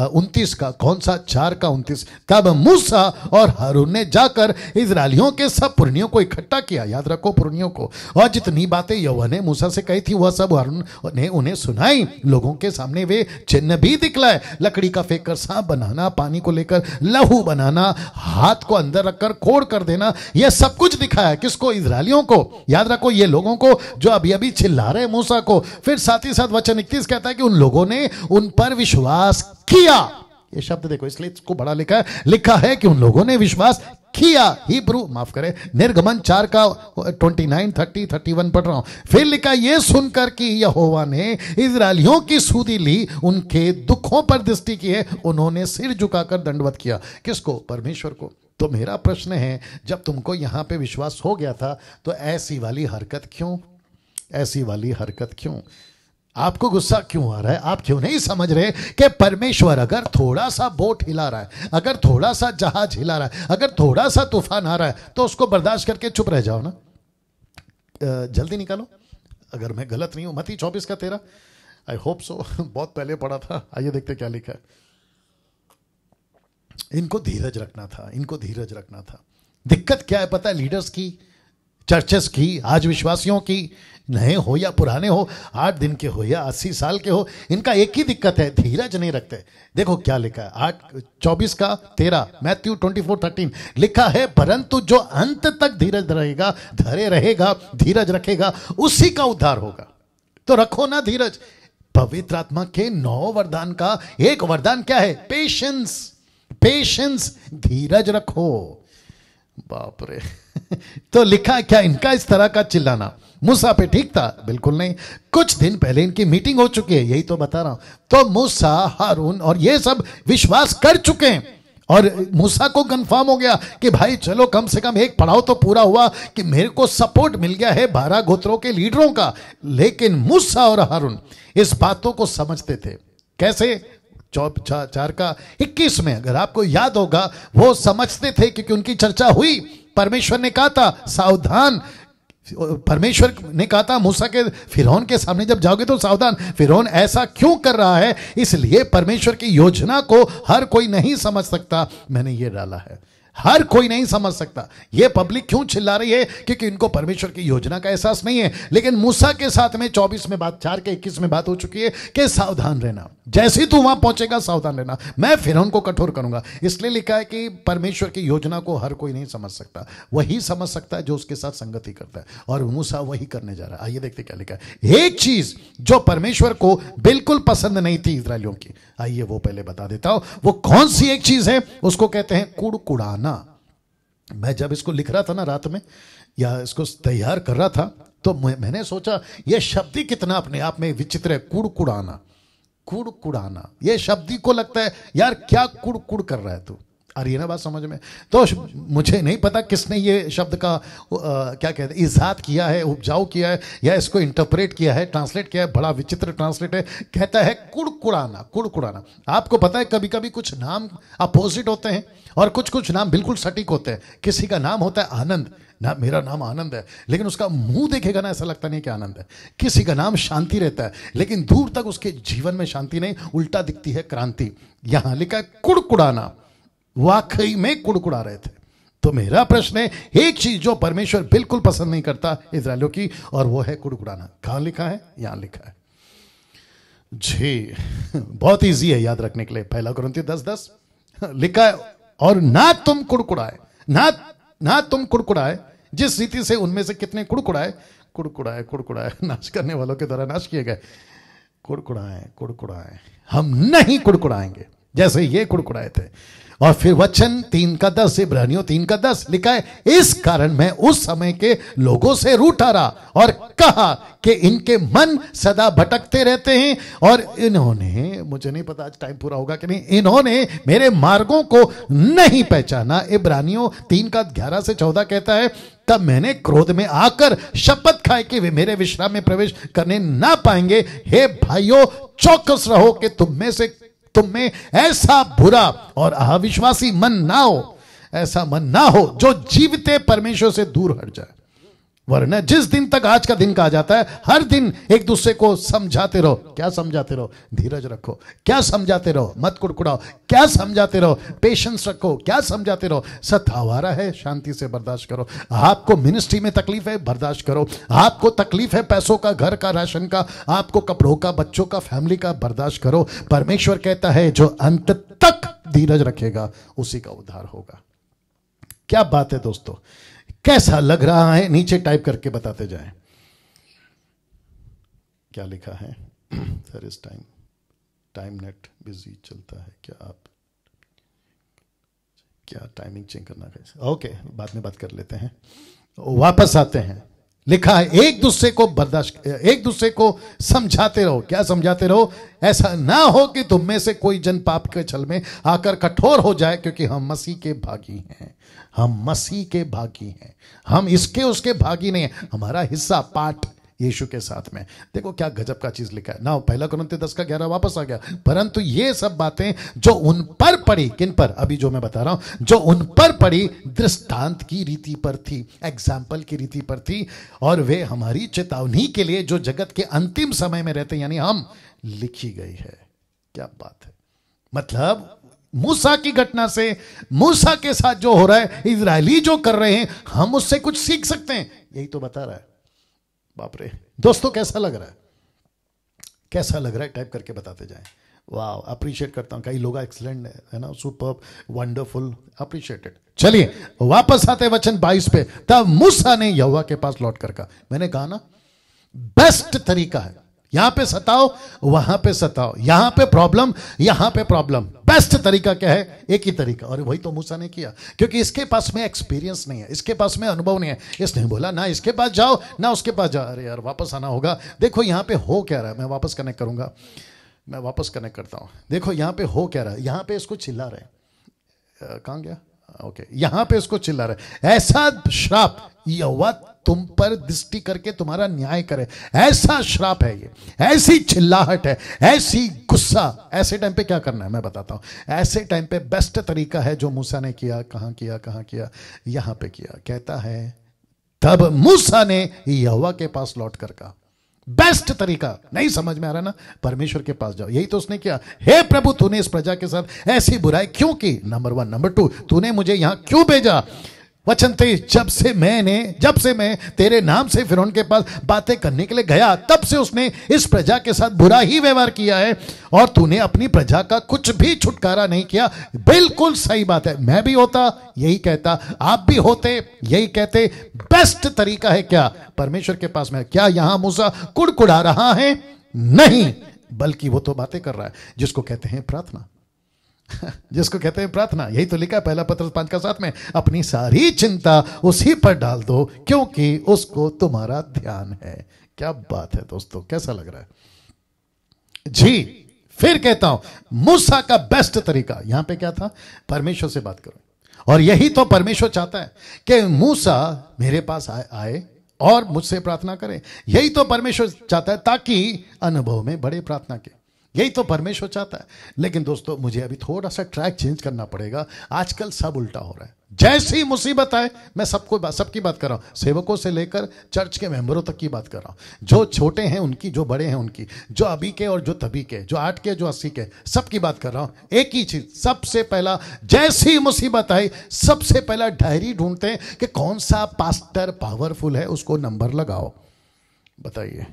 29 का, कौन सा 4 का 29। तब मूसा और हारून ने जाकर इजरायलियों के सब पुरनियों को इकट्ठा किया, याद रखो पुरनियों को, और जितनी बातें यहोवा ने मूसा से कही थी वह सब हारून ने उन्हें सुनाई। लोगों के सामने वे चिन्ह भी दिखलाए, लकड़ी का फेंककर सांप बनाना, पानी को लेकर लहू बनाना, हाथ को अंदर रखकर कोड़ कर देना, यह सब कुछ दिखाया। किसको? इजरायलियों को। याद रखो ये लोगों को जो अभी अभी चिल्ला रहे मूसा को। फिर साथ ही साथ वचन 31 कहता है कि उन लोगों ने उन पर विश्वास किया। ये शब्द देखो, इसलिए इसको बड़ा लिखा है कि उन लोगों ने विश्वास किया। हिब्रू माफ करें, निर्गमन 4 का 29, 30, 31 पढ़ रहा हूं। फिर लिखा, ये सुनकर कि यहोवा ने इजरायलियों की सुधि ली, उनके दुखों पर दृष्टि की है, उन्होंने सिर झुकाकर दंडवत किया। किसको? परमेश्वर को। तो मेरा प्रश्न है, जब तुमको यहां पे विश्वास हो गया था तो ऐसी वाली हरकत क्यों? ऐसी वाली हरकत क्यों? आपको गुस्सा क्यों आ रहा है? आप क्यों नहीं समझ रहे कि परमेश्वर अगर थोड़ा सा बोट हिला रहा है, अगर थोड़ा सा जहाज हिला रहा है, अगर थोड़ा सा तूफान आ रहा है, तो उसको बर्दाश्त करके चुप रह जाओ ना। जल्दी निकालो। अगर मैं गलत नहीं हूं, मत्ती 24 का 13, आई होप सो, बहुत पहले पढ़ा था। आइए देखते क्या लिखा है। इनको धीरज रखना था, इनको धीरज रखना था। दिक्कत क्या है पता है? लीडर्स की, चर्चेस की, आज विश्वासियों की, नए हो या पुराने हो, 8 दिन के हो या 80 साल के हो, इनका एक ही दिक्कत है, धीरज नहीं रखते। देखो क्या लिखा है, 24 का 13, मैथ्यू 24:13 लिखा है, परंतु जो अंत तक धीरज रहेगा, धरे रहेगा, धीरज रखेगा, उसी का उद्धार होगा। तो रखो ना धीरज। पवित्र आत्मा के 9 वरदान का एक वरदान क्या है? पेशेंस। पेशेंस, धीरज रखो। बाप रे। तो लिखा क्या इनका इस तरह का चिल्लाना मूसा पे ठीक था? बिल्कुल नहीं। कुछ दिन पहले इनकी मीटिंग हो चुकी है, यही तो बता रहा हूं। तो मूसा, हारून और ये सब विश्वास कर चुके हैं, और मूसा को कंफर्म हो गया कि भाई चलो कम से कम एक पड़ाव तो पूरा हुआ कि मेरे को सपोर्ट मिल गया है 12 गोत्रों के लीडरों का। लेकिन मूसा और हारून इस बातों को समझते थे। कैसे? 4 का 21 में, अगर आपको याद होगा, वो समझते थे क्योंकि उनकी चर्चा हुई। परमेश्वर ने कहा था सावधान, परमेश्वर ने कहा था मूसा के, फिरौन के सामने जब जाओगे तो सावधान, फिरौन ऐसा क्यों कर रहा है? इसलिए परमेश्वर की योजना को हर कोई नहीं समझ सकता, मैंने ये डाला है। हर कोई नहीं समझ सकता। ये पब्लिक क्यों चिल्ला रही है? क्योंकि इनको परमेश्वर की योजना का एहसास नहीं है। लेकिन मूसा के साथ में 24 में बात, 4 के 21 में बात हो चुकी है कि सावधान रहना, जैसे ही तू वहां पहुंचेगा सावधान रहना, मैं फिरौन को कठोर करूंगा। इसलिए लिखा है कि परमेश्वर की योजना को हर कोई नहीं समझ सकता, वही समझ सकता है जो उसके साथ संगति करता है, और मूसा वही करने जा रहा है। आइए देखते क्या लिखा है। एक चीज जो परमेश्वर को बिल्कुल पसंद नहीं थी इजरायलियों की, आइए वो पहले बता देता हूं। वो कौन सी एक चीज है? उसको कहते हैं कुड़कुड़ाना। मैं जब इसको लिख रहा था ना रात में, या इसको तैयार कर रहा था, तो मैंने सोचा यह शब्द ही कितना अपने आप में विचित्र है। कुड़कुड़ाना, कुड़कुड़ाना, यह शब्द ही को लगता है यार क्या कुड़कुड़ कर रहा है तू। आ रही है ना बात समझ में? तो मुझे नहीं पता किसने ये शब्द का क्या कहते हैं, इजाद किया है, उपजाऊ किया है, या इसको इंटरप्रेट किया है, ट्रांसलेट किया है। बड़ा विचित्र ट्रांसलेट है। कहता है कुड़कुड़ाना, कुड़कुड़ाना। आपको पता है कभी कभी कुछ नाम अपोजिट होते हैं और कुछ नाम बिल्कुल सटीक होते हैं। किसी का नाम होता है आनंद ना, मेरा नाम आनंद है, लेकिन उसका मुंह देखेगा ना ऐसा लगता नहीं कि आनंद है। किसी का नाम शांति रहता है, लेकिन दूर तक उसके जीवन में शांति नहीं, उल्टा दिखती है क्रांति। यहां लिखा है कुड़कुड़ाना, वाकई में कुड़कुड़ा रहे थे। तो मेरा प्रश्न है, एक चीज जो परमेश्वर बिल्कुल पसंद नहीं करता इजरायलियों की, और वो है कुड़कुड़ाना। कहां लिखा है? यहां लिखा है जी। बहुत इजी है याद रखने के लिए। 1 कुरिन्थियों 10:10 लिखा है, और ना तुम कुड़कुड़ाए, ना तुम कुड़कुड़ाए जिस रीति से उनमें से कितने कुड़कुड़ाए नाश करने वालों के द्वारा नाश किए गए। कुड़कुड़ाए, हम नहीं कुड़कुड़ाएंगे जैसे ये कुड़कुड़ाए थे। और फिर वचन 3:10, इब्रानियों 3:10 लिखा है, इस कारण मैं उस समय के लोगों से रूठा रहा और कहा कि इनके मन सदा भटकते रहते हैं, और इन्होंने, मुझे नहीं पता आज टाइम पूरा होगा कि नहीं, इन्होंने मेरे मार्गों को नहीं पहचाना। इब्रानियों 3:11 से 14 कहता है, तब मैंने क्रोध में आकर शपथ खाई कि वे मेरे विश्राम में प्रवेश करने ना पाएंगे। हे भाइयों, चौकस रहो कि तुम में ऐसा बुरा और अविश्वासी मन ना हो, ऐसा मन ना हो जो जीवते परमेश्वर से दूर हट जाए। वरना जिस दिन तक आज का दिन कहा जाता है, हर दिन एक दूसरे को समझाते रहो। क्या समझाते रहो? धीरज रखो। क्या समझाते रहो? मत कुड़कुड़ाओ। क्या समझाते रहो? पेशेंस रखो। क्या समझाते रहो? सतावारा है, शांति से बर्दाश्त करो। आपको मिनिस्ट्री में तकलीफ है, बर्दाश्त करो। आपको तकलीफ है पैसों का, घर का, राशन का, आपको कपड़ों का, बच्चों का, फैमिली का, बर्दाश्त करो। परमेश्वर कहता है जो अंत तक धीरज रखेगा उसी का उद्धार होगा। क्या बात है दोस्तों, कैसा लग रहा है? नीचे टाइप करके बताते जाएं। क्या लिखा है? सर इस टाइम नेट बिजी चलता है क्या? आप क्या टाइमिंग चेंज करना कैसे? ओके, बाद में बात कर लेते हैं। वापस आते हैं। लिखा है एक दूसरे को बर्दाश्त, एक दूसरे को समझाते रहो। क्या समझाते रहो? ऐसा ना हो कि तुम में से कोई जन पाप के छल में आकर कठोर हो जाए, क्योंकि हम मसीह के भागी हैं। हम मसीह के भागी हैं, हम इसके उसके भागी नहीं हैं। हमारा हिस्सा, पार्ट यीशु के साथ में। देखो क्या गजब का चीज लिखा है ना। पहला कुरिन्थियों 10:11 वापस आ गया। परंतु ये सब बातें जो उन पर पड़ी, किन पर? अभी जो मैं बता रहा हूं, जो उन पर पड़ी दृष्टांत की रीति पर थी, एग्जाम्पल की रीति पर थी, और वे हमारी चेतावनी के लिए जो जगत के अंतिम समय में रहते, यानी हम, लिखी गई है। क्या बात है! मतलब मूसा की घटना से, मूसा के साथ जो हो रहा है, इजरायली जो कर रहे हैं, हम उससे कुछ सीख सकते हैं। यही तो बता रहा है। बाप रे दोस्तों, कैसा लग रहा है? कैसा लग रहा है? टाइप करके बताते जाएं। वाह, अप्रिशिएट करता हूं। कई लोग एक्सीलेंट है ना, सुपर, वंडरफुल, अप्रिशिएटेड। चलिए वापस आते वचन 22 पे। तब मूसा ने यहोवा के पास लौट कर कहा, मैंने कहा ना बेस्ट तरीका है, यहां पे सताओ, वहां पे सताओ, यहां पे प्रॉब्लम, यहां पे प्रॉब्लम। बेस्ट तरीका क्या है? एक ही तरीका, और वही तो मूसा ने किया, क्योंकि इसके पास में एक्सपीरियंस नहीं है, इसके पास में अनुभव नहीं है। इसने बोला ना इसके पास जाओ ना उसके पास जाओ। अरे यार वापस आना होगा। देखो यहां पे हो क्या रहा है, मैं वापस कनेक्ट करूंगा, मैं वापस कनेक्ट करता हूं। देखो यहां पे हो क्या रहा है, यहां पे इसको चिल्ला रहे, कहां गया? ओके, यहां पे इसको चिल्ला रहे, ऐसा श्राप यहोवा तुम पर दृष्टि करके तुम्हारा न्याय करे, ऐसा श्राप है ये, ऐसी चिल्लाहट है, ऐसी गुस्सा। ऐसे टाइम पे क्या करना है मैं बताता हूं। ऐसे टाइम पे बेस्ट तरीका है जो मूसा ने किया। कहां किया? यहां पे किया। कहता है तब मूसा ने यहोवा के पास लौट कर कहा। बेस्ट तरीका नहीं समझ में आ रहा ना? परमेश्वर के पास जाओ। यही तो उसने किया। हे प्रभु, तूने इस प्रजा के साथ ऐसी बुराई क्यों की? नंबर 1। नंबर 2, तूने मुझे यहां क्यों भेजा? वचन 23, जब से मैं तेरे नाम से फिरौन के पास बातें करने के लिए गया, तब से उसने इस प्रजा के साथ बुरा ही व्यवहार किया है, और तूने अपनी प्रजा का कुछ भी छुटकारा नहीं किया। बिल्कुल सही बात है। मैं भी होता यही कहता, आप भी होते यही कहते। बेस्ट तरीका है क्या? परमेश्वर के पास में। क्या यहां मूसा कुड़कुड़ा रहा है? नहीं, बल्कि वो तो बातें कर रहा है, जिसको कहते हैं प्रार्थना। जिसको कहते हैं प्रार्थना। यही तो लिखा है पहला पत्रस 5:7 में, अपनी सारी चिंता उसी पर डाल दो, क्योंकि उसको तुम्हारा ध्यान है। क्या बात है दोस्तों, कैसा लग रहा है जी? फिर कहता हूं, मूसा का बेस्ट तरीका यहां पे क्या था? परमेश्वर से बात करो। और यही तो परमेश्वर चाहता है कि मूसा मेरे पास आए और मुझसे प्रार्थना करे। यही तो परमेश्वर चाहता है, ताकि अनुभव में बड़े प्रार्थना के। यही तो परमेश्वर चाहता है। लेकिन दोस्तों मुझे अभी थोड़ा सा ट्रैक चेंज करना पड़ेगा। आजकल सब उल्टा हो रहा है। जैसी मुसीबत आए, मैं सबकी बात कर रहा हूं, सेवकों से लेकर चर्च के मेंबरों तक की बात कर रहा हूं। जो छोटे हैं उनकी, जो बड़े हैं उनकी, जो अभी के और जो तभी के, जो 8 के जो 80 के, सबकी बात कर रहा हूं। एक ही चीज, सबसे पहला जैसी मुसीबत आई, सबसे पहला डायरी ढूंढते हैं कि कौन सा पास्टर पावरफुल है, उसको नंबर लगाओ। बताइए।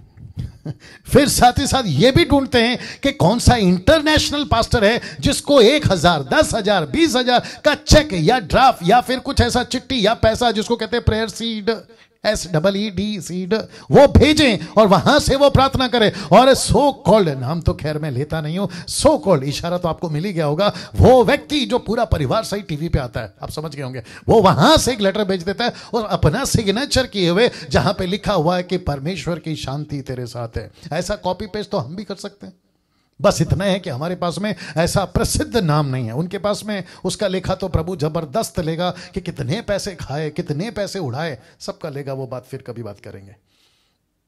फिर साथ ही साथ ये भी ढूंढते हैं कि कौन सा इंटरनेशनल पास्टर है जिसको 1,000, 10,000, 20,000 का चेक या ड्राफ्ट या फिर कुछ ऐसा चिट्ठी या पैसा, जिसको कहते हैं प्रेयर सीड, SEED सीड, वो भेजें और वहां से वो प्रार्थना करें। और सो कॉल्ड, नाम तो खैर मैं लेता नहीं हूं, सो कॉल्ड, इशारा तो आपको मिल ही गया होगा, वो व्यक्ति जो पूरा परिवार सही टीवी पे आता है, आप समझ गए होंगे, वो वहां से एक लेटर भेज देता है और अपना सिग्नेचर किए हुए, जहां पे लिखा हुआ है कि परमेश्वर की शांति तेरे साथ है। ऐसा कॉपी पेस्ट तो हम भी कर सकते हैं। बस इतना है कि हमारे पास में ऐसा प्रसिद्ध नाम नहीं है। उनके पास में उसका लेखा तो प्रभु जबरदस्त लेगा कि कितने पैसे खाए, कितने पैसे उड़ाए, सबका लेगा। वो बात फिर कभी बात करेंगे।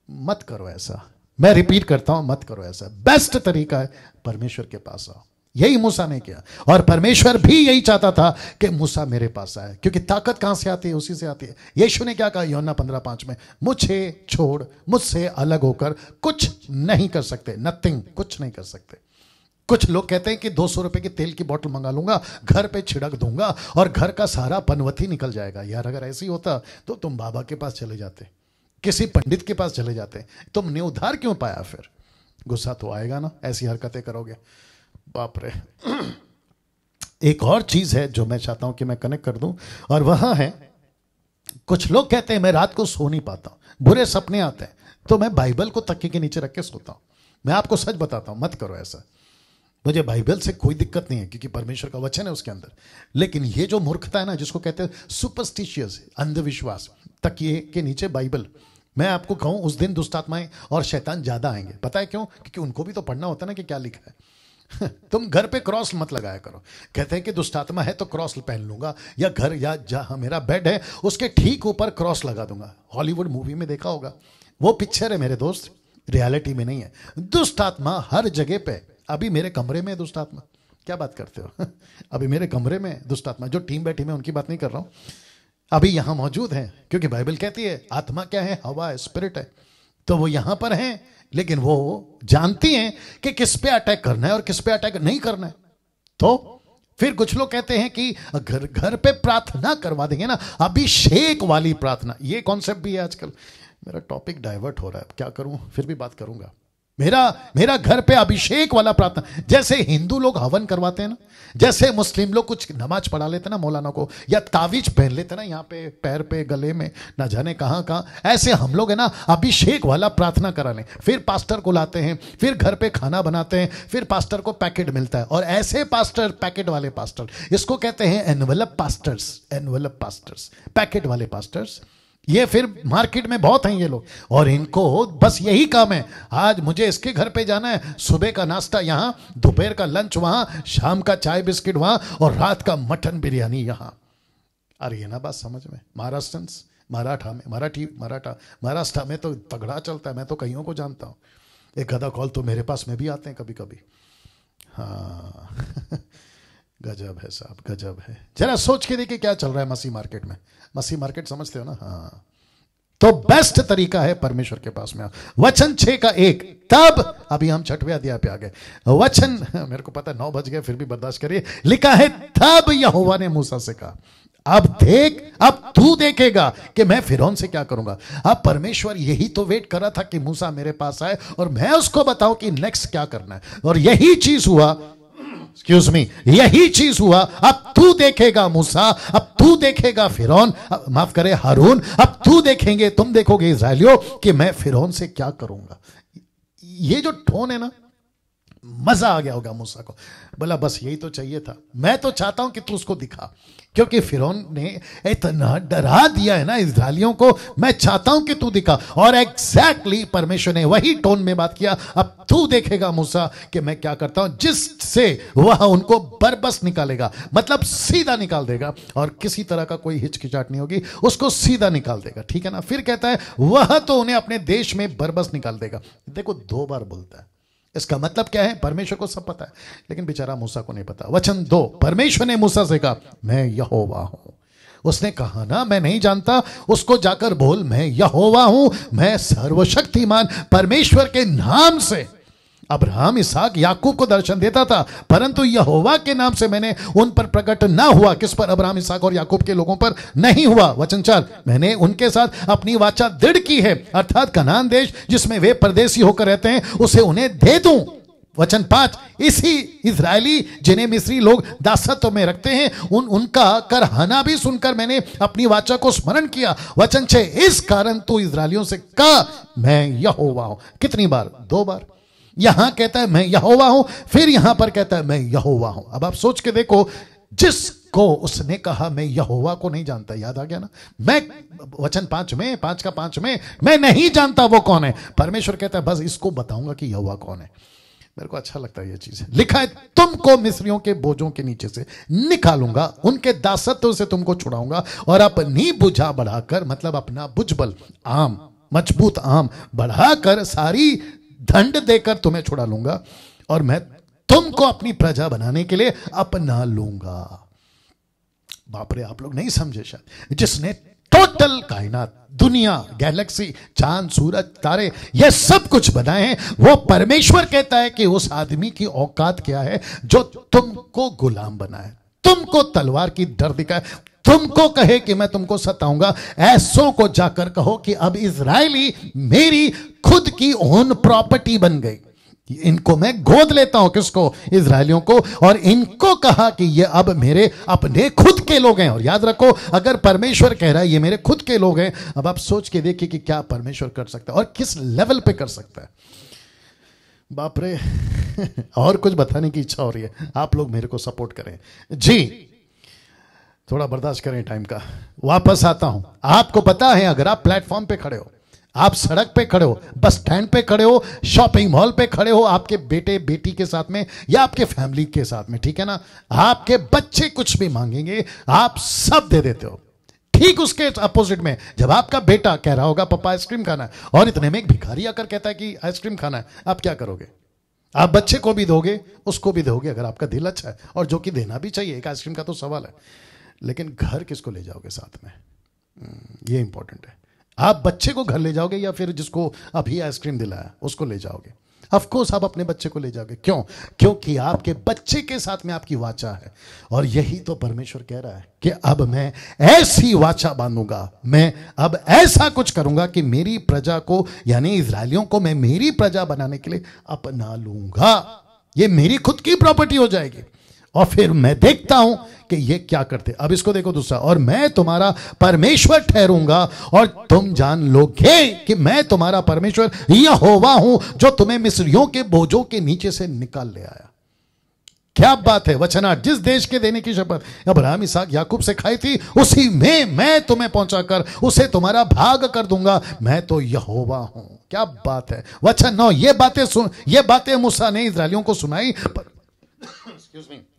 मत करो ऐसा। मैं रिपीट करता हूं, मत करो ऐसा। बेस्ट तरीका है परमेश्वर के पास आओ। यही मूसा ने किया, और परमेश्वर भी यही चाहता था कि मूसा मेरे पास आए, क्योंकि ताकत कहां से आती है? उसी से आती है। यीशु ने क्या कहा यूहन्ना 15:5 में? मुझे छोड़, मुझसे अलग होकर कुछ नहीं कर सकते, नथिंग, कुछ नहीं कर सकते। कुछ लोग कहते हैं कि 200 रुपए की तेल की बोतल मंगा लूंगा, घर पे छिड़क दूंगा और घर का सारा पनवती निकल जाएगा। यार अगर ऐसी होता तो तुम बाबा के पास चले जाते, किसी पंडित के पास चले जाते, तुमने उधार क्यों पाया? फिर गुस्सा तो आएगा ना, ऐसी हरकतें करोगे। बाप रे। एक और चीज है जो मैं चाहता हूं कि मैं कनेक्ट कर दूं, और वह है, कुछ लोग कहते हैं मैं रात को सो नहीं पाता, बुरे सपने आते हैं, तो मैं बाइबल को तकिए के नीचे रख के सोता हूं। मैं आपको सच बताता हूं, मत करो ऐसा। मुझे बाइबल से कोई दिक्कत नहीं है, क्योंकि परमेश्वर का वचन है उसके अंदर। लेकिन ये जो मूर्खता है ना, जिसको कहते हैं सुपरस्टिशियस, अंधविश्वास, तकिए के नीचे बाइबल, मैं आपको कहूं उस दिन दुष्ट आत्माएं और शैतान ज्यादा आएंगे। पता है क्यों? क्योंकि उनको भी तो पढ़ना होता है ना कि क्या लिखा है। तुम घर पे क्रॉस मत लगाया करो। कहते हैं कि दुष्ट आत्मा है तो क्रॉस पहन लूंगा, या घर या जहां मेरा बेड है उसके ठीक ऊपर क्रॉस लगा दूंगा। हॉलीवुड मूवी में देखा होगा, वो पिक्चर है मेरे दोस्त, रियलिटी में नहीं है। दुष्ट आत्मा हर जगह पे। अभी मेरे कमरे में दुष्ट आत्मा, क्या बात करते हो? अभी मेरे कमरे में दुष्ट आत्मा, जो टीम बैठी मैं उनकी बात नहीं कर रहा हूं, अभी यहां मौजूद है। क्योंकि बाइबल कहती है आत्मा क्या है? हवा है, स्पिरिट है। तो वो यहां पर हैं, लेकिन वो जानती हैं कि किस पे अटैक करना है और किस पे अटैक नहीं करना है। तो फिर कुछ लोग कहते हैं कि घर पे प्रार्थना करवा देंगे ना, अभिषेक वाली प्रार्थना। ये कॉन्सेप्ट भी है आजकल। मेरा टॉपिक डाइवर्ट हो रहा है, क्या करूं? फिर भी बात करूंगा। मेरा घर पे अभिषेक वाला प्रार्थना, जैसे हिंदू लोग हवन करवाते हैं ना, जैसे मुस्लिम लोग कुछ नमाज पढ़ा लेते ना मौलाना को, या तावीज पहन लेते ना यहाँ पे पैर पे गले में, ना जाने कहां कहां, ऐसे हम लोग है ना अभिषेक वाला प्रार्थना करा लें। फिर पास्टर को लाते हैं, फिर घर पे खाना बनाते हैं, फिर पास्टर को पैकेट मिलता है। और ऐसे पास्टर, पैकेट वाले पास्टर, इसको कहते हैं envelope pastors. Envelope pastors, packet वाले पास्टर्स, ये फिर मार्केट में बहुत हैं ये लोग, और इनको बस यही काम है, आज मुझे इसके घर पे जाना है, सुबह का नाश्ता यहां, दोपहर का लंच वहां, शाम का चाय बिस्किट वहां, और रात का मटन बिरयानी यहां। अरे ये ना बात समझ में? महाराष्ट्रंस, मराठा में, महाराष्ट्र में तो तगड़ा चलता है। मैं तो कईयों को जानता हूं, एक आधा कॉल तो मेरे पास में भी आते हैं कभी कभी। हाँ गजब है साहब, गजब है। जरा सोच के देखिए क्या चल रहा है मसीह मार्केट में। मसीह मार्केट समझते हो ना? हाँ। तो बेस्ट तरीका है परमेश्वर के पास में। वचन 6:1, तब, अभी हम 6वें अध्याय पे आ गए। वचन, मेरे को पता 9 बज गए, फिर भी बर्दाश्त करिए। लिखा है, तब यहोवा ने मूसा से कहा, अब देख, अब तू देखेगा कि मैं फिरौन से क्या करूंगा। अब परमेश्वर यही तो वेट कर रहा था कि मूसा मेरे पास आए और मैं उसको बताऊं कि नेक्स्ट क्या करना है। और यही चीज हुआ, एक्सक्यूज मी, यही चीज हुआ। अब तू देखेगा मूसा, अब तू देखेगा फिरौन, माफ करे हारून, अब तू देखेंगे, तुम देखोगे इस्राएलियों कि मैं फिरौन से क्या करूंगा। ये जो टोन है ना, मजा आ गया होगा मूसा को। बोला बस यही तो चाहिए था, मैं तो चाहता हूं कि तू उसको दिखा, क्योंकि फिरौन ने इतना डरा दिया है ना इस्राएलियों को, मैं चाहता हूं कि तू दिखा। और एग्जैक्टली परमेश्वर ने वही टोन में बात किया, अब तू देखेगा मूसा कि मैं क्या करता हूं, जिससे वह उनको बरबस निकालेगा, मतलब सीधा निकाल देगा, और किसी तरह का कोई हिचकिचाहट नहीं होगी, उसको सीधा निकाल देगा। ठीक है ना? फिर कहता है वह तो उन्हें अपने देश में बरबस निकाल देगा। देखो 2 बार बोलता है, इसका मतलब क्या है? परमेश्वर को सब पता है, लेकिन बेचारा मूसा को नहीं पता। वचन 2, परमेश्वर ने मूसा से कहा, मैं यहोवा हूं। उसने कहा ना मैं नहीं जानता, उसको जाकर बोल मैं यहोवा हूं, मैं सर्वशक्तिमान परमेश्वर के नाम से अब्राहम, इसहाक, याकूब को दर्शन देता था, परंतु यहोवा के नाम से मैंने उन पर प्रकट ना हुआ। किस पर? अब्राहम, इसहाक और याकूब के लोगों पर नहीं हुआ। वचन 4, मैंने उनके साथ अपनी वाचा दृढ़ की है, अर्थात कनान देश जिसमें वे परदेसी होकर रहते हैं, उसे उन्हें दे दूं। वचन 5, इसी इजरायली जिन्हें मिस्री लोग दासत्व में रखते हैं, उनका करहाना भी सुनकर मैंने अपनी वाचा को स्मरण किया। वचन 6, इस कारण तू इजरायलियों से कहा मैं यहोवा हूं। कितनी बार? 2 बार। यहां कहता है मैं यहोवा हूं, फिर यहां पर कहता है मैं यहोवा हूं। अब आप सोच के देखो, जिसको उसने कहा मैं यहोवा को नहीं जानता, याद आ गया ना? मैं वचन 5 में, 5 में मैं नहीं जानता वो कौन है। परमेश्वर कहता है बस इसको बताऊंगा कि यहोवा कौन है। मेरे को अच्छा लगता है ये चीज। लिखा है तुमको मिस्रियों के बोझों के नीचे से निकालूंगा, उनके दासत्व से तुमको छुड़ाऊंगा, और अपनी भुजा बढ़ाकर, मतलब अपना भुजबल, आम, मजबूत आम बढ़ाकर सारी दंड देकर तुम्हें छुड़ा लूंगा, और मैं तुमको अपनी प्रजा बनाने के लिए अपना लूंगा। बाप रे, आप लोग नहीं समझे शायद। जिसने टोटल कायनात, दुनिया, गैलेक्सी, चांद, सूरज, तारे, ये सब कुछ बनाए हैं, वो परमेश्वर कहता है कि उस आदमी की औकात क्या है जो तुमको गुलाम बनाए, तुमको तलवार की डर दिखाए, तुमको कहे कि मैं तुमको सताऊंगा। ऐसों को जाकर कहो कि अब इजरायली मेरी खुद की ओन प्रॉपर्टी बन गई, इनको मैं गोद लेता हूं। किसको? इजरायलियों को। और इनको कहा कि ये अब मेरे अपने खुद के लोग हैं। और याद रखो, अगर परमेश्वर कह रहा है ये मेरे खुद के लोग हैं, अब आप सोच के देखिए कि क्या परमेश्वर कर सकता है और किस लेवल पे कर सकता है। बाप रे और कुछ बताने की इच्छा हो रही है, आप लोग मेरे को सपोर्ट करें जी, थोड़ा बर्दाश्त करें टाइम का। वापस आता हूं। आपको पता है, अगर आप प्लेटफॉर्म पे खड़े हो, आप सड़क पे खड़े हो, बस स्टैंड पे खड़े हो, शॉपिंग मॉल पे खड़े हो, आपके बेटे बेटी के साथ में या आपके फैमिली के साथ में, ठीक है ना, आपके बच्चे कुछ भी मांगेंगे, आप सब दे देते हो। ठीक उसके अपोजिट में जब आपका बेटा कह रहा होगा पापा आइसक्रीम खाना है, और इतने में एक भिखारी आकर कहता है कि आइसक्रीम खाना है, आप क्या करोगे? आप बच्चे को भी दोगे, उसको भी दोगे, अगर आपका दिल अच्छा है, और जो कि देना भी चाहिए, एक आइसक्रीम का तो सवाल है। लेकिन घर किसको ले जाओगे साथ में, ये इंपॉर्टेंट है। आप बच्चे को घर ले जाओगे या फिर जिसको अभी आइसक्रीम दिलाया उसको ले जाओगे? ऑफ कोर्स आप अपने बच्चे को ले जाओगे। क्यों? क्योंकि आपके बच्चे के साथ में आपकी वाचा है। और यही तो परमेश्वर कह रहा है कि अब मैं ऐसी वाचा बांधूंगा, मैं अब ऐसा कुछ करूंगा कि मेरी प्रजा को, यानी इजरायलियों को, मैं मेरी प्रजा बनाने के लिए अपना लूंगा। ये मेरी खुद की प्रॉपर्टी हो जाएगी। और फिर मैं देखता हूं कि ये क्या करते। अब इसको देखो दूसरा, और मैं तुम्हारा परमेश्वर ठहरूंगा और तुम जान लोगे कि मैं तुम्हारा परमेश्वर यहोवा हूं, जो तुम्हें मिस्रियों के बोझों के नीचे से निकाल ले आया। क्या बात है। वचन 8, जिस देश के देने की शपथ अब्राहम, इसहाक, याकूब से खाई थी, उसी में मैं तुम्हें पहुंचाकर उसे तुम्हारा भाग कर दूंगा। मैं तो यहोवा हूं। क्या बात है। वचन 9, ये बातें मूसा ने इस्राएलियों को सुनाई,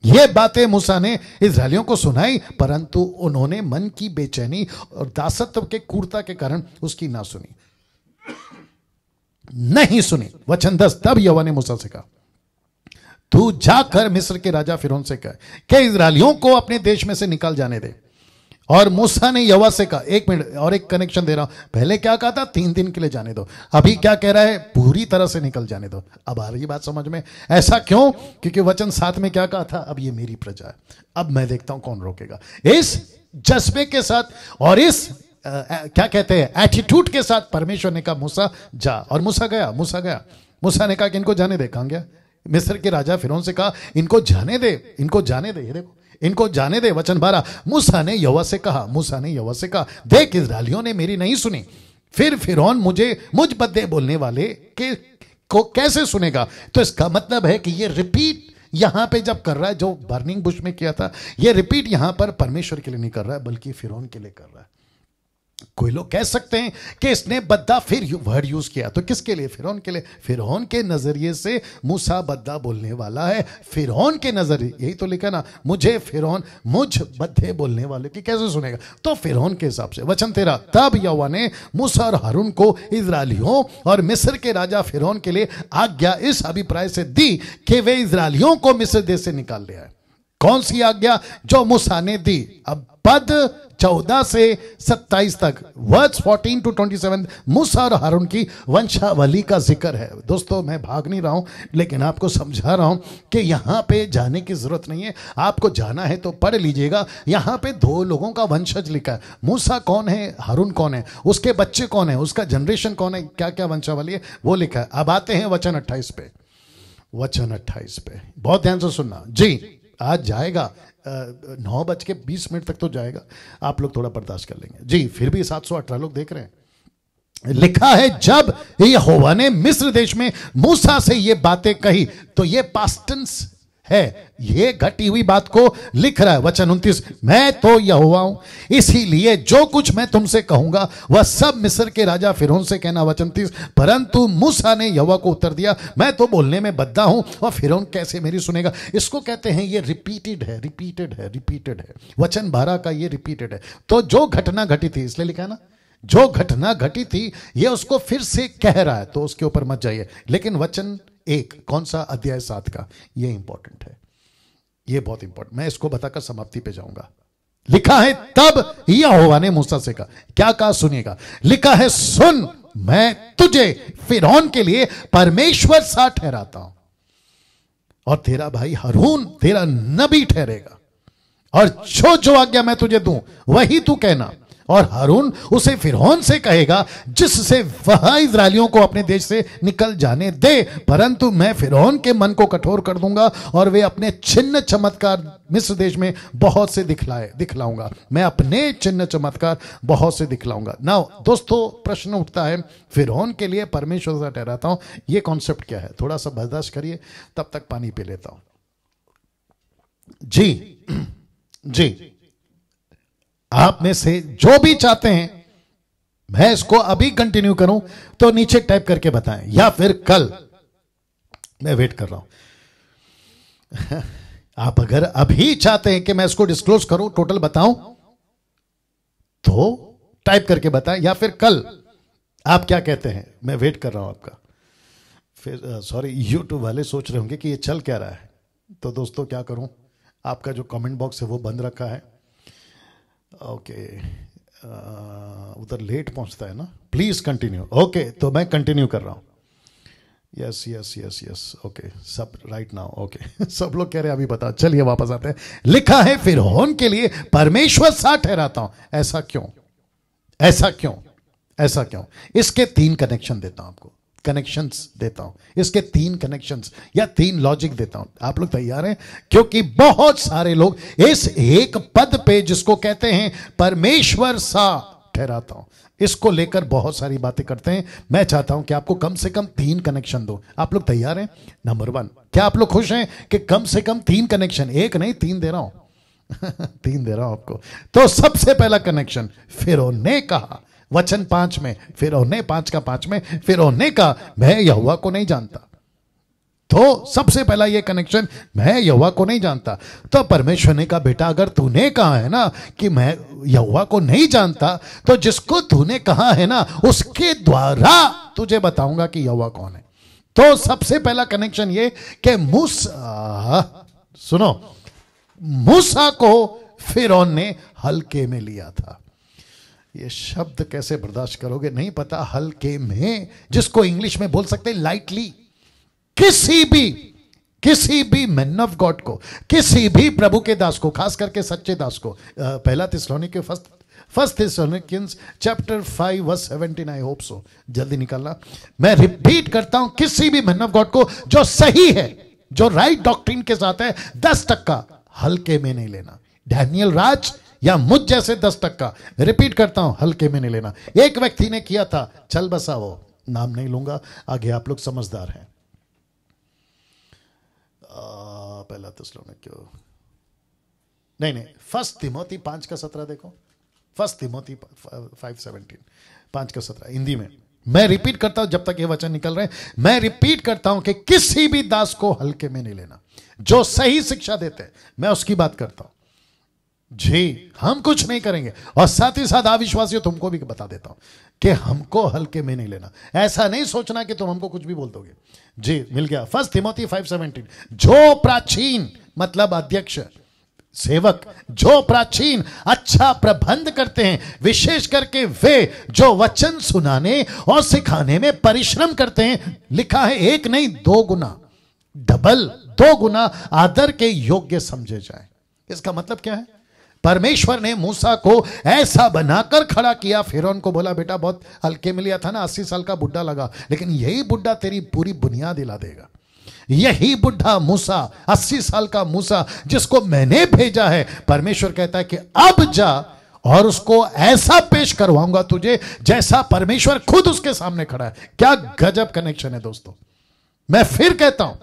ये बातें मूसा ने इस्राएलियों को सुनाई, परंतु उन्होंने मन की बेचैनी और दासत्व के क्रूरता के कारण उसकी ना सुनी, नहीं सुनी। वचन 10, तब यहोवा ने मूसा से कहा, तू जाकर मिस्र के राजा फिरौन से कह कि इस्राएलियों को अपने देश में से निकाल जाने दे। और मूसा ने यहोवा से कहा, एक मिनट और एक कनेक्शन दे रहा हूं, पहले क्या कहा था? 3 दिन के लिए जाने दो। अभी क्या कह रहा है? पूरी तरह से निकल जाने दो। अब आ रही बात समझ में? ऐसा क्यों? क्योंकि वचन 7 में क्या कहा था? अब ये मेरी प्रजा है, अब मैं देखता हूं कौन रोकेगा। इस जज्बे के साथ और इस क्या कहते हैं, एटीट्यूड के साथ परमेश्वर ने कहा मूसा जा। और मूसा गया। मूसा ने कहा कि इनको जाने दे। कहां गया? मिस्र के राजा फिरौन से कहा इनको जाने दे, इनको जाने दे। ये देखो, इनको जाने दे। वचन 12, मूसा ने यहोवा से कहा, देख इस्राएलियों ने मेरी नहीं सुनी, फिर फिरौन मुझ बदे बोलने वाले को कैसे सुनेगा? तो इसका मतलब है कि ये रिपीट यहां पे जब कर रहा है, जो बर्निंग बुश में किया था, ये रिपीट यहां पर परमेश्वर के लिए नहीं कर रहा है, बल्कि फिरौन के लिए कर रहा है। कोई लोग कह सकते हैं कि इसने बद्दा फिर वर्ड यूज किया, तो किसके लिए? फिरौन के लिए। फिरौन के नजरिए से मूसा बद्दा बोलने वाला है। फिरौन के नजरिए, यही तो लिखा ना, मुझ बद्दे बोलने वाले की कैसे सुनेगा? तो फिरौन के हिसाब से। वचन 13, तब यहोवा ने मूसा और हारून को इस्राएलियों और मिस्र के राजा फिरौन के लिए आज्ञा इस अभिप्राय से दी कि वे इस्राएलियों को मिस्र देश से निकाल ले आए। कौन सी आज्ञा? जो मूसा ने दी। अब पद 14 से 27 तक, वर्स 14 to 27, मूसा और हारून की वंशावली का जिक्र है। दोस्तों, मैं भाग नहीं रहा हूं, लेकिन आपको समझा रहा हूं कि यहां पे जाने की जरूरत नहीं है। आपको जाना है तो पढ़ लीजिएगा। यहां पे 2 लोगों का वंशज लिखा है। मूसा कौन है, हारून कौन है, उसके बच्चे कौन है, उसका जनरेशन कौन है, क्या क्या वंशावली है, वो लिखा है। अब आते हैं वचन 28 पे। वचन 28 पे बहुत ध्यान से सुनना जी। आज जाएगा 9:20 तक तो जाएगा, आप लोग थोड़ा बर्दाश्त कर लेंगे जी। फिर भी 718 लोग देख रहे हैं। लिखा है, जब यहोवा ने मिस्र देश में मूसा से ये बातें कही, तो ये पास्ट टेंस है, ये घटी हुई बात को लिख रहा है। वचन 29, मैं तो यहोवा हूं, इसीलिए जो कुछ मैं तुमसे कहूंगा वह सब मिस्र के राजा फिरौन से कहना। वचन 30, परंतु मूसा ने यहोवा को उत्तर दिया, मैं तो बोलने में बद्दा हूं और फिरौन कैसे मेरी सुनेगा? इसको कहते हैं ये रिपीटेड है। वचन 12 का ये रिपीटेड है। तो जो घटना घटी थी, इसलिए लिखा है ना, जो घटना घटी थी ये उसको फिर से कह रहा है, तो उसके ऊपर मत जाइए। लेकिन वचन 1 कौन सा? अध्याय 7 का। ये इंपॉर्टेंट है, ये बहुत इंपॉर्टेंट। मैं इसको बताकर समाप्ति पे जाऊंगा। लिखा है तब यहोवा ने मूसा से कहा, क्या कहा सुनिएगा। लिखा है सुन, मैं तुझे फिरौन के लिए परमेश्वर सा ठहराता हूं और तेरा भाई हारून तेरा नबी ठहरेगा, और जो जो आज्ञा मैं तुझे दूं वही तू कहना। और हारून उसे फिरौन से कहेगा जिससे वह इस्राएलियों को अपने देश से निकल जाने दे, परंतु मैं फिरौन के मन को कठोर कर दूंगा और वे अपने चिन्ह चमत्कार मिस्र देश में बहुत से दिखलाऊंगा। मैं अपने चिन्ह चमत्कार बहुत से दिखलाऊंगा। नाउ दोस्तों, प्रश्न उठता है, फिरौन के लिए परमेश्वर से ठहराता हूं, यह कॉन्सेप्ट क्या है? थोड़ा सा बर्दाश्त करिए, तब तक पानी पी लेता हूं। जी, आप में से जो भी चाहते हैं मैं इसको अभी कंटिन्यू करूं तो नीचे टाइप करके बताएं, या फिर कल। मैं वेट कर रहा हूं। आप अगर अभी चाहते हैं कि मैं इसको डिस्क्लोज करूं, टोटल बताऊं, तो टाइप करके बताएं, या फिर कल। आप क्या कहते हैं? मैं वेट कर रहा हूं आपका। फिर सॉरी, यूट्यूब वाले सोच रहे होंगे कि ये चल क्या रहा है। तो दोस्तों क्या करूं, आपका जो कमेंट बॉक्स है वो बंद रखा है। ओके, उधर लेट पहुंचता है ना। Please continue. ओके, तो मैं कंटिन्यू कर रहा हूं। Yes yes yes yes, okay, सब राइट नाउ। ओके, सब लोग कह रहे हैं अभी बता। चलिए वापस आते हैं। लिखा है फिरौन के लिए परमेश्वर सा ठहराता हूं। ऐसा क्यों? ऐसा क्यों? ऐसा क्यों? इसके 3 कनेक्शन देता हूं आपको, कनेक्शंस देता हूं। इसके 3 कनेक्शंस या 3 लॉजिक देता हूं। आप लोग तैयार हैं? क्योंकि बहुत सारे लोग इस एक पद पे जिसको कहते हैं परमेश्वर सा ठहराता हूं, इसको लेकर बहुत सारी बातें करते हैं। मैं चाहता हूं कि आपको कम से कम 3 कनेक्शन दो। आप लोग तैयार हैं? नंबर 1, क्या आप लोग खुश हैं कि कम से कम 3 कनेक्शन, 1 नहीं 3 दे रहा हूं। 3 दे रहा हूं आपको। तो सबसे पहला कनेक्शन, फिरौन ने कहा, वचन 5 में, फिरौन ने 5 का 5 में फिरौन ने कहा मैं यहोवा को नहीं जानता। तो सबसे पहला ये कनेक्शन, मैं यहोवा को नहीं जानता। तो परमेश्वर ने कहा बेटा, अगर तूने कहा है ना कि मैं यहोवा को नहीं जानता, तो जिसको तूने कहा है ना उसके द्वारा तुझे बताऊंगा कि यहोवा कौन है। तो सबसे पहला कनेक्शन ये कि मूसा, सुनो, मूसा को फिरौन ने हल्के में लिया था। ये शब्द कैसे बर्दाश्त करोगे नहीं पता। हल्के में, जिसको इंग्लिश में बोल सकते लाइटली। किसी भी मैन ऑफ गॉड को, किसी भी प्रभु के दास को, खास करके सच्चे दास को, पहला थिस्सलुनीके first Thessalonians chapter 5 verse 17, I hope so, जल्दी निकालना। मैं रिपीट करता हूं, किसी भी मैन ऑफ गॉड को जो सही है, जो राइट डॉक्ट्रिन के साथ है, 10% हल्के में नहीं लेना। डैनियल राज या मुझ जैसे 10%, रिपीट करता हूं, हल्के में नहीं लेना। एक व्यक्ति ने किया था, चल बसा, वो नाम नहीं लूंगा, आगे आप लोग समझदार हैं। पहला थिस्सलुनीके, नहीं, फर्स्ट तिमोथी 5:17 देखो। फर्स्ट तिमोथी 5:17, 5:17 हिंदी में। मैं रिपीट करता हूं जब तक ये वचन निकल रहे हैं। मैं रिपीट करता हूं कि किसी भी दास को हल्के में नहीं लेना। जो सही शिक्षा देते हैं, मैं उसकी बात करता हूं। जी, हम कुछ नहीं करेंगे, और साथ ही साथ अविश्वासियों तुमको भी बता देता हूं कि हमको हल्के में नहीं लेना। ऐसा नहीं सोचना कि तुम हमको कुछ भी बोल दोगे। जी, मिल गया। फर्स्ट तिमोथी 5:17, जो प्राचीन मतलब अध्यक्ष, सेवक, जो प्राचीन अच्छा प्रबंध करते हैं, विशेष करके वे जो वचन सुनाने और सिखाने में परिश्रम करते हैं, लिखा है 1 नहीं 2 गुना, डबल 2 गुना आदर के योग्य समझे जाए। इसका मतलब क्या है? परमेश्वर ने मूसा को ऐसा बनाकर खड़ा किया। फिरौन को बोला बेटा बहुत हल्के में लिया था ना, 80 साल का बुढ़ा लगा, लेकिन यही बुढ़ा तेरी पूरी बुनियाद हिला देगा। यही बुढ़ा मूसा, 80 साल का मूसा, जिसको मैंने भेजा है, परमेश्वर कहता है कि अब जा और उसको ऐसा पेश करवाऊंगा तुझे जैसा परमेश्वर खुद उसके सामने खड़ा है। क्या गजब कनेक्शन है दोस्तों। मैं फिर कहता हूं,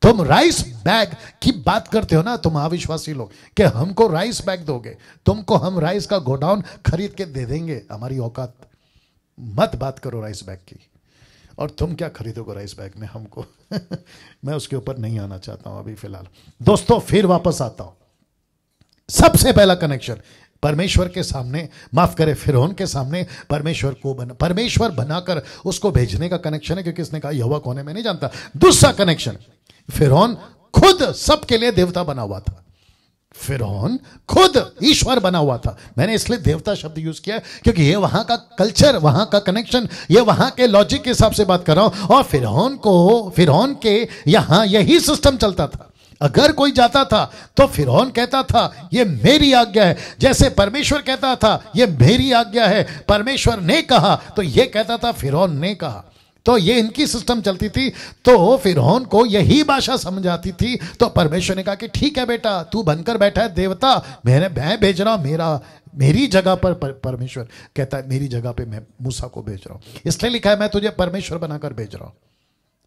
तुम राइस बैग की बात करते हो ना, तुम अविश्वासी लोग, कि हमको राइस बैग दोगे, तुमको हम राइस का गोडाउन खरीद के दे देंगे, हमारी औकात मत बात करो राइस बैग की। और तुम क्या खरीदोगे राइस बैग में हमको। मैं उसके ऊपर नहीं आना चाहता हूं अभी फिलहाल। दोस्तों फिर वापस आता हूं। सबसे पहला कनेक्शन, परमेश्वर के सामने, माफ करे फिरौन के सामने परमेश्वर बनाकर उसको भेजने का कनेक्शन है, क्योंकि इसने कहा यहोवा कौन है मैं नहीं जानता। दूसरा कनेक्शन, फिरौन खुद सबके लिए देवता बना हुआ था। फिरौन खुद ईश्वर बना हुआ था। मैंने इसलिए देवता शब्द यूज किया क्योंकि ये वहां का कल्चर, वहां का कनेक्शन, ये वहां के लॉजिक के हिसाब से बात कर रहा हूं। और फिरौन के यहां यही सिस्टम चलता था। अगर कोई जाता था तो फिरौन कहता था ये मेरी आज्ञा है, जैसे परमेश्वर कहता था ये मेरी आज्ञा है, परमेश्वर ने कहा तो ये कहता था फिरौन ने कहा। तो ये इनकी सिस्टम चलती थी। तो फिरौन को यही भाषा समझ आती थी। तो परमेश्वर ने कहा कि ठीक है बेटा, तू बनकर बैठा है देवता, मैं भेज रहा हूं, मेरी जगह पर परमेश्वर कहता है मेरी जगह पे मैं मूसा को भेज रहा हूं। इसलिए लिखा है मैं तुझे परमेश्वर बनाकर भेज रहा हूं।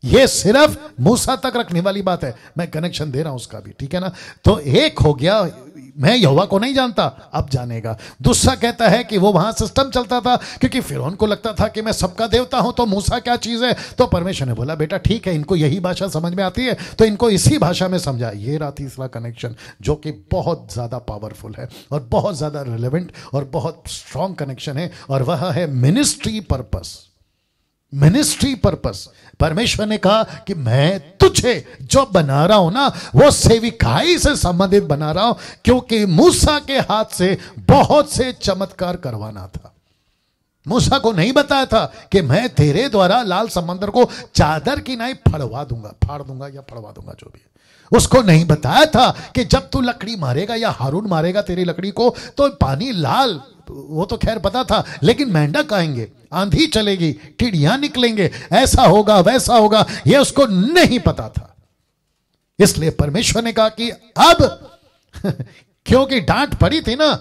ये सिर्फ मूसा तक रखने वाली बात है, मैं कनेक्शन दे रहा हूं उसका भी, ठीक है ना। तो एक हो गया, मैं यहोवा को नहीं जानता, अब जानेगा। दूसरा कहता है कि वो वहां सिस्टम चलता था क्योंकि फिरौन को लगता था कि मैं सबका देवता हूं तो मूसा क्या चीज है। तो परमेश्वर ने बोला बेटा ठीक है, इनको यही भाषा समझ में आती है तो इनको इसी भाषा में समझा। ये रहा तीसरा कनेक्शन जो कि बहुत ज्यादा पावरफुल है और बहुत ज्यादा रिलेवेंट और बहुत स्ट्रॉन्ग कनेक्शन है, और वह है मिनिस्ट्री पर्पस। Ministry purpose. परमेश्वर ने कहा कि मैं तुझे जो बना रहा हूं ना वो सेविकाई से संबंधित बना रहा हूं, क्योंकि मूसा के हाथ से बहुत से चमत्कार करवाना था। मूसा को नहीं बताया था कि मैं तेरे द्वारा लाल समंदर को चादर की नाई फाड़ दूंगा या फड़वा दूंगा, जो भी है। उसको नहीं बताया था कि जब तू लकड़ी मारेगा या हारून मारेगा तेरी लकड़ी को तो पानी लाल, वो तो खैर पता था, लेकिन मेंढक आएंगे, आंधी चलेगी, टिड्डियां निकलेंगे, ऐसा होगा वैसा होगा, ये उसको नहीं पता था। इसलिए परमेश्वर ने कहा कि अब क्योंकि डांट पड़ी थी ना,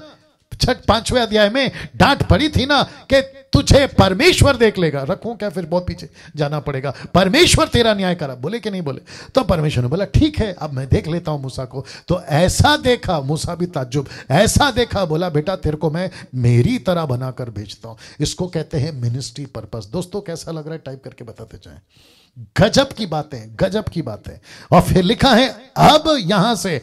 5वें अध्याय में डांट पड़ी थी ना कि तुझे परमेश्वर देख लेगा। रखूं क्या, फिर बहुत पीछे जाना पड़ेगा। परमेश्वर तेरा न्याय करा, बोले कि नहीं बोले। तो परमेश्वर ने बोला ठीक है, अब मैं देख लेता हूं मूसा को। तो ऐसा देखा, मूसा भी ताज्जुब, ऐसा देखा, बोला बेटा तेरे को मैं मेरी तरह बनाकर भेजता हूं। इसको कहते हैं मिनिस्ट्री पर्पस। दोस्तों कैसा लग रहा है, टाइप करके बताते जाएं। गजब की बातें, गजब की बातें। और फिर लिखा है अब यहां से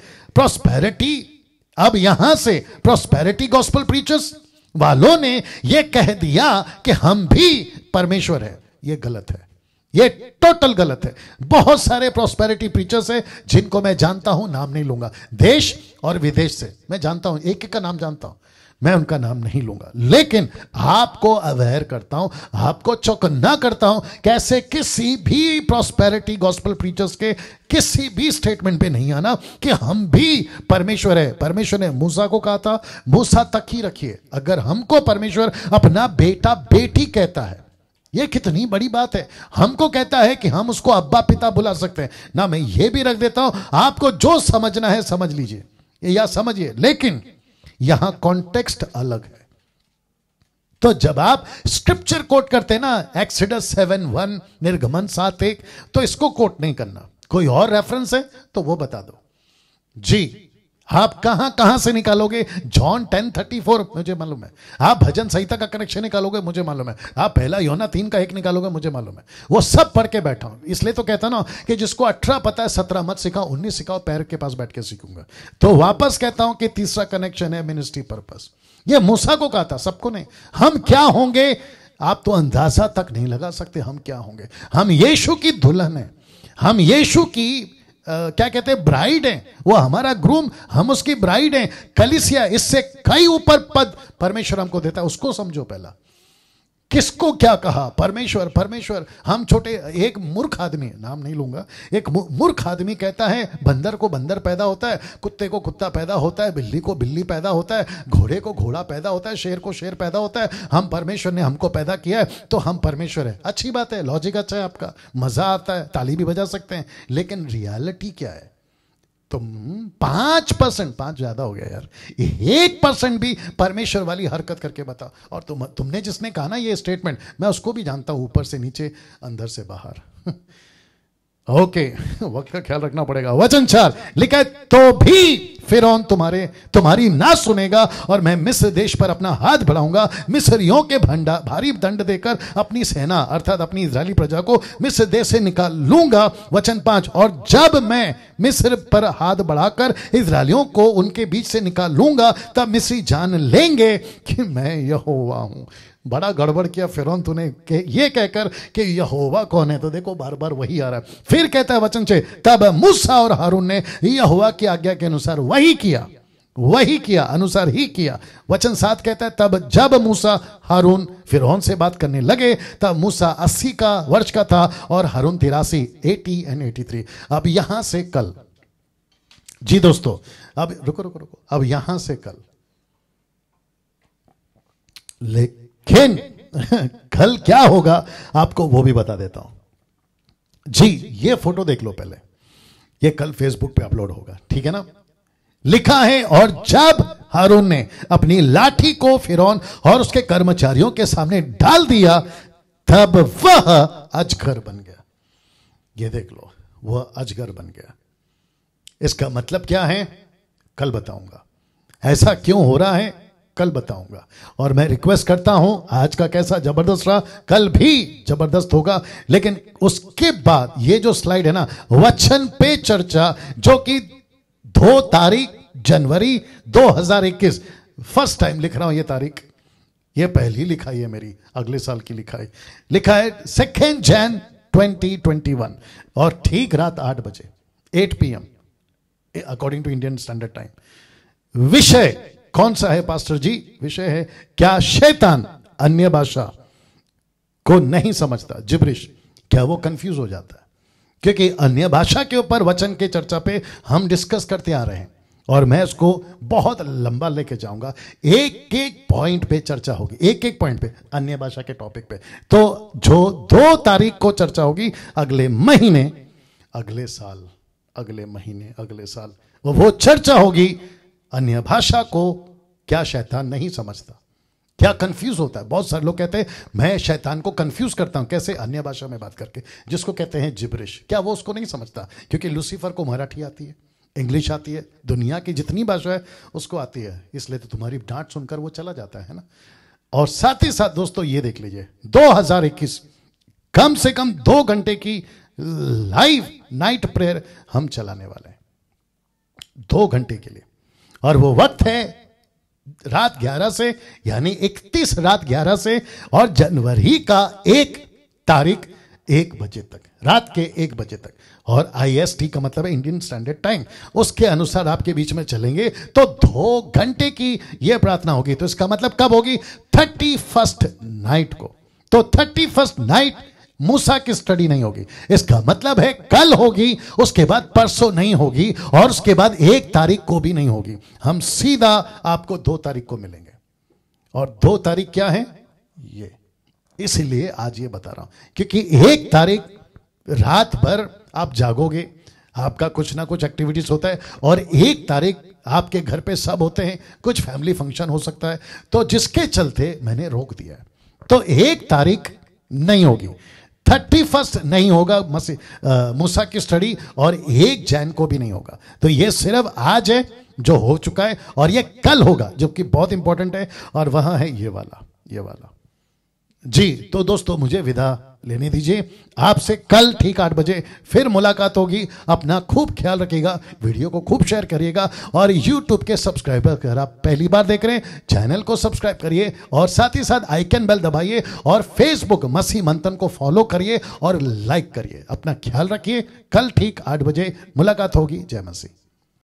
प्रॉस्पेरिटी गॉस्पेल प्रीचर्स वालों ने यह कह दिया कि हम भी परमेश्वर है। यह गलत है, यह टोटल गलत है। बहुत सारे प्रॉस्पेरिटी प्रीचर्स हैं जिनको मैं जानता हूं, नाम नहीं लूंगा, देश और विदेश से मैं जानता हूं, एक एक का नाम जानता हूं, मैं उनका नाम नहीं लूंगा, लेकिन आपको अवेयर करता हूं, आपको चौकन्ना करता हूं, कैसे किसी भी प्रॉस्पेरिटी गॉस्पेल प्रीचर्स के किसी भी स्टेटमेंट पे नहीं आना कि हम भी परमेश्वर है। परमेश्वर ने मूसा को कहा था, मूसा तक ही रखिए। अगर हमको परमेश्वर अपना बेटा बेटी कहता है, यह कितनी बड़ी बात है। हमको कहता है कि हम उसको अब्बा पिता बुला सकते हैं ना। मैं ये भी रख देता हूं, आपको जो समझना है समझ लीजिए या समझिए, लेकिन यहां कॉन्टेक्स्ट अलग है। तो जब आप स्क्रिप्चर कोट करते हैं ना, एक्सोडस 7:1, निर्गमन 7:1, तो इसको कोट नहीं करना। कोई और रेफरेंस है तो वो बता दो जी। आप कहां से निकालोगे? जॉन 10:34 मुझे मालूम है। आप भजन संहिता का कनेक्शन निकालोगे, मुझे मालूम है। आप पहला यूहन्ना 3:1 निकालोगे, मुझे मालूम है। वो सब पढ़ के बैठा हूं। इसलिए तो कहता ना कि जिसको 18 पता है 17 मत सिखाओ, 19 सिखाओ, पैर के पास बैठ के सीखूंगा। तो वापस कहता हूं कि तीसरा कनेक्शन है मिनिस्ट्री पर्पस। ये मूसा को कहा था, सबको नहीं। हम क्या होंगे आप तो अंदाजा तक नहीं लगा सकते। हम क्या होंगे? हम यीशु की दुल्हन है, हम यीशु की क्या कहते हैं, ब्राइड है। वो हमारा ग्रूम, हम उसकी ब्राइड हैं। कलीसिया, इससे कई ऊपर पद परमेश्वर हमको देता है। उसको समझो पहला। किसको क्या कहा? परमेश्वर। हम छोटे, एक मूर्ख आदमी, नाम नहीं लूंगा, एक मूर्ख आदमी कहता है बंदर को बंदर पैदा होता है, कुत्ते को कुत्ता पैदा होता है, बिल्ली को बिल्ली पैदा होता है, घोड़े को घोड़ा पैदा होता है, शेर को शेर पैदा होता है। हम परमेश्वर ने हमको पैदा किया है तो हम परमेश्वर है। अच्छी बात है, लॉजिक अच्छा है, आपका मजा आता है, ताली भी बजा सकते हैं, लेकिन रियलिटी क्या है? तुम 5%, 5 ज्यादा हो गया यार, 1% भी परमेश्वर वाली हरकत करके बता। और तुमने जिसने कहा ना ये स्टेटमेंट, मैं उसको भी जानता हूं, ऊपर से नीचे, अंदर से बाहर। ओके, वक्त का ख्याल रखना पड़ेगा। वचन 4 लिखा है तो भी फिरौन तुम्हारी ना सुनेगा और मैं मिस्र देश पर अपना हाथ बढ़ाऊंगा, मिस्रियों के भारी दंड देकर अपनी सेना अर्थात अपनी इजरायली प्रजा को मिस्र देश से निकाल लूंगा। वचन 5, और जब मैं मिस्र पर हाथ बढ़ाकर इजरायलियों को उनके बीच से निकाल लूंगा तब मिस्री जान लेंगे कि मैं यहोवा हूं। बड़ा गड़बड़ किया फिरौन तूने ये कहकर कि यहोवा कौन है, तो देखो बार बार वही आ रहा है। फिर कहता है वचन 6, तब मूसा और हारून ने यहोवा की आज्ञा के अनुसार वही किया अनुसार ही किया। वचन 7 कहता है, तब जब मूसा हारून फिरौन से बात करने लगे तब मूसा 80 का वर्ष का था और हारून 83, 80 and 83। अब यहां से कल, जी दोस्तों, अब रुको, अब यहां से कल, लेकिन कल क्या होगा आपको वो भी बता देता हूं। जी ये फोटो देख लो पहले, ये कल फेसबुक पे अपलोड होगा, ठीक है ना। लिखा है, और जब हारून ने अपनी लाठी को फिरौन और उसके कर्मचारियों के सामने डाल दिया तब वह अजगर बन गया। ये देख लो, वह अजगर बन गया। इसका मतलब क्या है कल बताऊंगा। ऐसा क्यों हो रहा है कल बताऊंगा। और मैं रिक्वेस्ट करता हूं, आज का कैसा जबरदस्त रहा, कल भी जबरदस्त होगा। लेकिन उसके बाद ये जो स्लाइड है ना, वचन पे चर्चा, जो कि 2 तारीख जनवरी 2021, फर्स्ट टाइम लिख रहा हूं ये तारीख, ये पहली लिखाई है मेरी, अगले साल की लिखाई। लिखा है 2 जैन 2021 और ठीक रात 8 बजे 8 PM according to Indian standard time. विषय कौन सा है पास्टर जी? विषय है, क्या शैतान अन्य भाषा को नहीं समझता, जिब्रिश, क्या वो कंफ्यूज हो जाता है? क्योंकि अन्य भाषा के ऊपर वचन के चर्चा पे हम डिस्कस करते आ रहे हैं और मैं उसको बहुत लंबा लेके जाऊंगा। एक एक पॉइंट पे चर्चा होगी, एक एक पॉइंट पे अन्य भाषा के टॉपिक पे। तो जो 2 तारीख को चर्चा होगी अगले महीने, अगले साल, अगले महीने, अगले साल, वो चर्चा होगी अन्य भाषा को क्या शैतान नहीं समझता, क्या कंफ्यूज होता है। बहुत सारे लोग कहते हैं मैं शैतान को कंफ्यूज करता हूं, कैसे? अन्य भाषा में बात करके, जिसको कहते हैं जिब्रिश। क्या वो उसको नहीं समझता? क्योंकि लूसीफर को मराठी आती है, इंग्लिश आती है, दुनिया की जितनी भाषा है उसको आती है, इसलिए तो तुम्हारी डांट सुनकर वो चला जाता है ना। और साथ ही साथ दोस्तों ये देख लीजिए, 2021 कम से कम 2 घंटे की लाइव नाइट प्रेयर हम चलाने वाले हैं 2 घंटे के लिए। और वो वक्त है रात 11 से, यानी 31 रात 11 से, और जनवरी का 1 तारीख 1 बजे तक, रात के 1 बजे तक। और IST का मतलब है इंडियन स्टैंडर्ड टाइम, उसके अनुसार आपके बीच में चलेंगे तो 2 घंटे की यह प्रार्थना होगी। तो इसका मतलब कब होगी? 31st नाइट को। तो 31st नाइट मूसा की स्टडी नहीं होगी, इसका मतलब है कल होगी, उसके बाद परसों नहीं होगी, और उसके बाद 1 तारीख को भी नहीं होगी। हम सीधा आपको 2 तारीख को मिलेंगे। और 2 तारीख क्या है ये, इसलिए आज ये बता रहा हूं, क्योंकि 1 तारीख रात भर आप जागोगे, आपका कुछ ना कुछ एक्टिविटीज होता है, और 1 तारीख आपके घर पे सब होते हैं, कुछ फैमिली फंक्शन हो सकता है, तो जिसके चलते मैंने रोक दिया है। तो 1 तारीख नहीं होगी, 31st नहीं होगा मूसा की स्टडी, और 1 जैन को भी नहीं होगा। तो ये सिर्फ आज है जो हो चुका है, और ये कल होगा जो कि बहुत इंपॉर्टेंट है, और वहां है ये वाला। जी तो दोस्तों मुझे विदा लेने दीजिए, आपसे कल ठीक 8 बजे फिर मुलाकात होगी। अपना खूब ख्याल रखिएगा, वीडियो को खूब शेयर करिएगा, और YouTube के सब्सक्राइबर अगर आप पहली बार देख रहे हैं चैनल को सब्सक्राइब करिए, और साथ ही साथ आइकन बेल दबाइए, और फेसबुक मसीह मंथन को फॉलो करिए और लाइक करिए। अपना ख्याल रखिए, कल ठीक 8 बजे मुलाकात होगी। जय मसीह।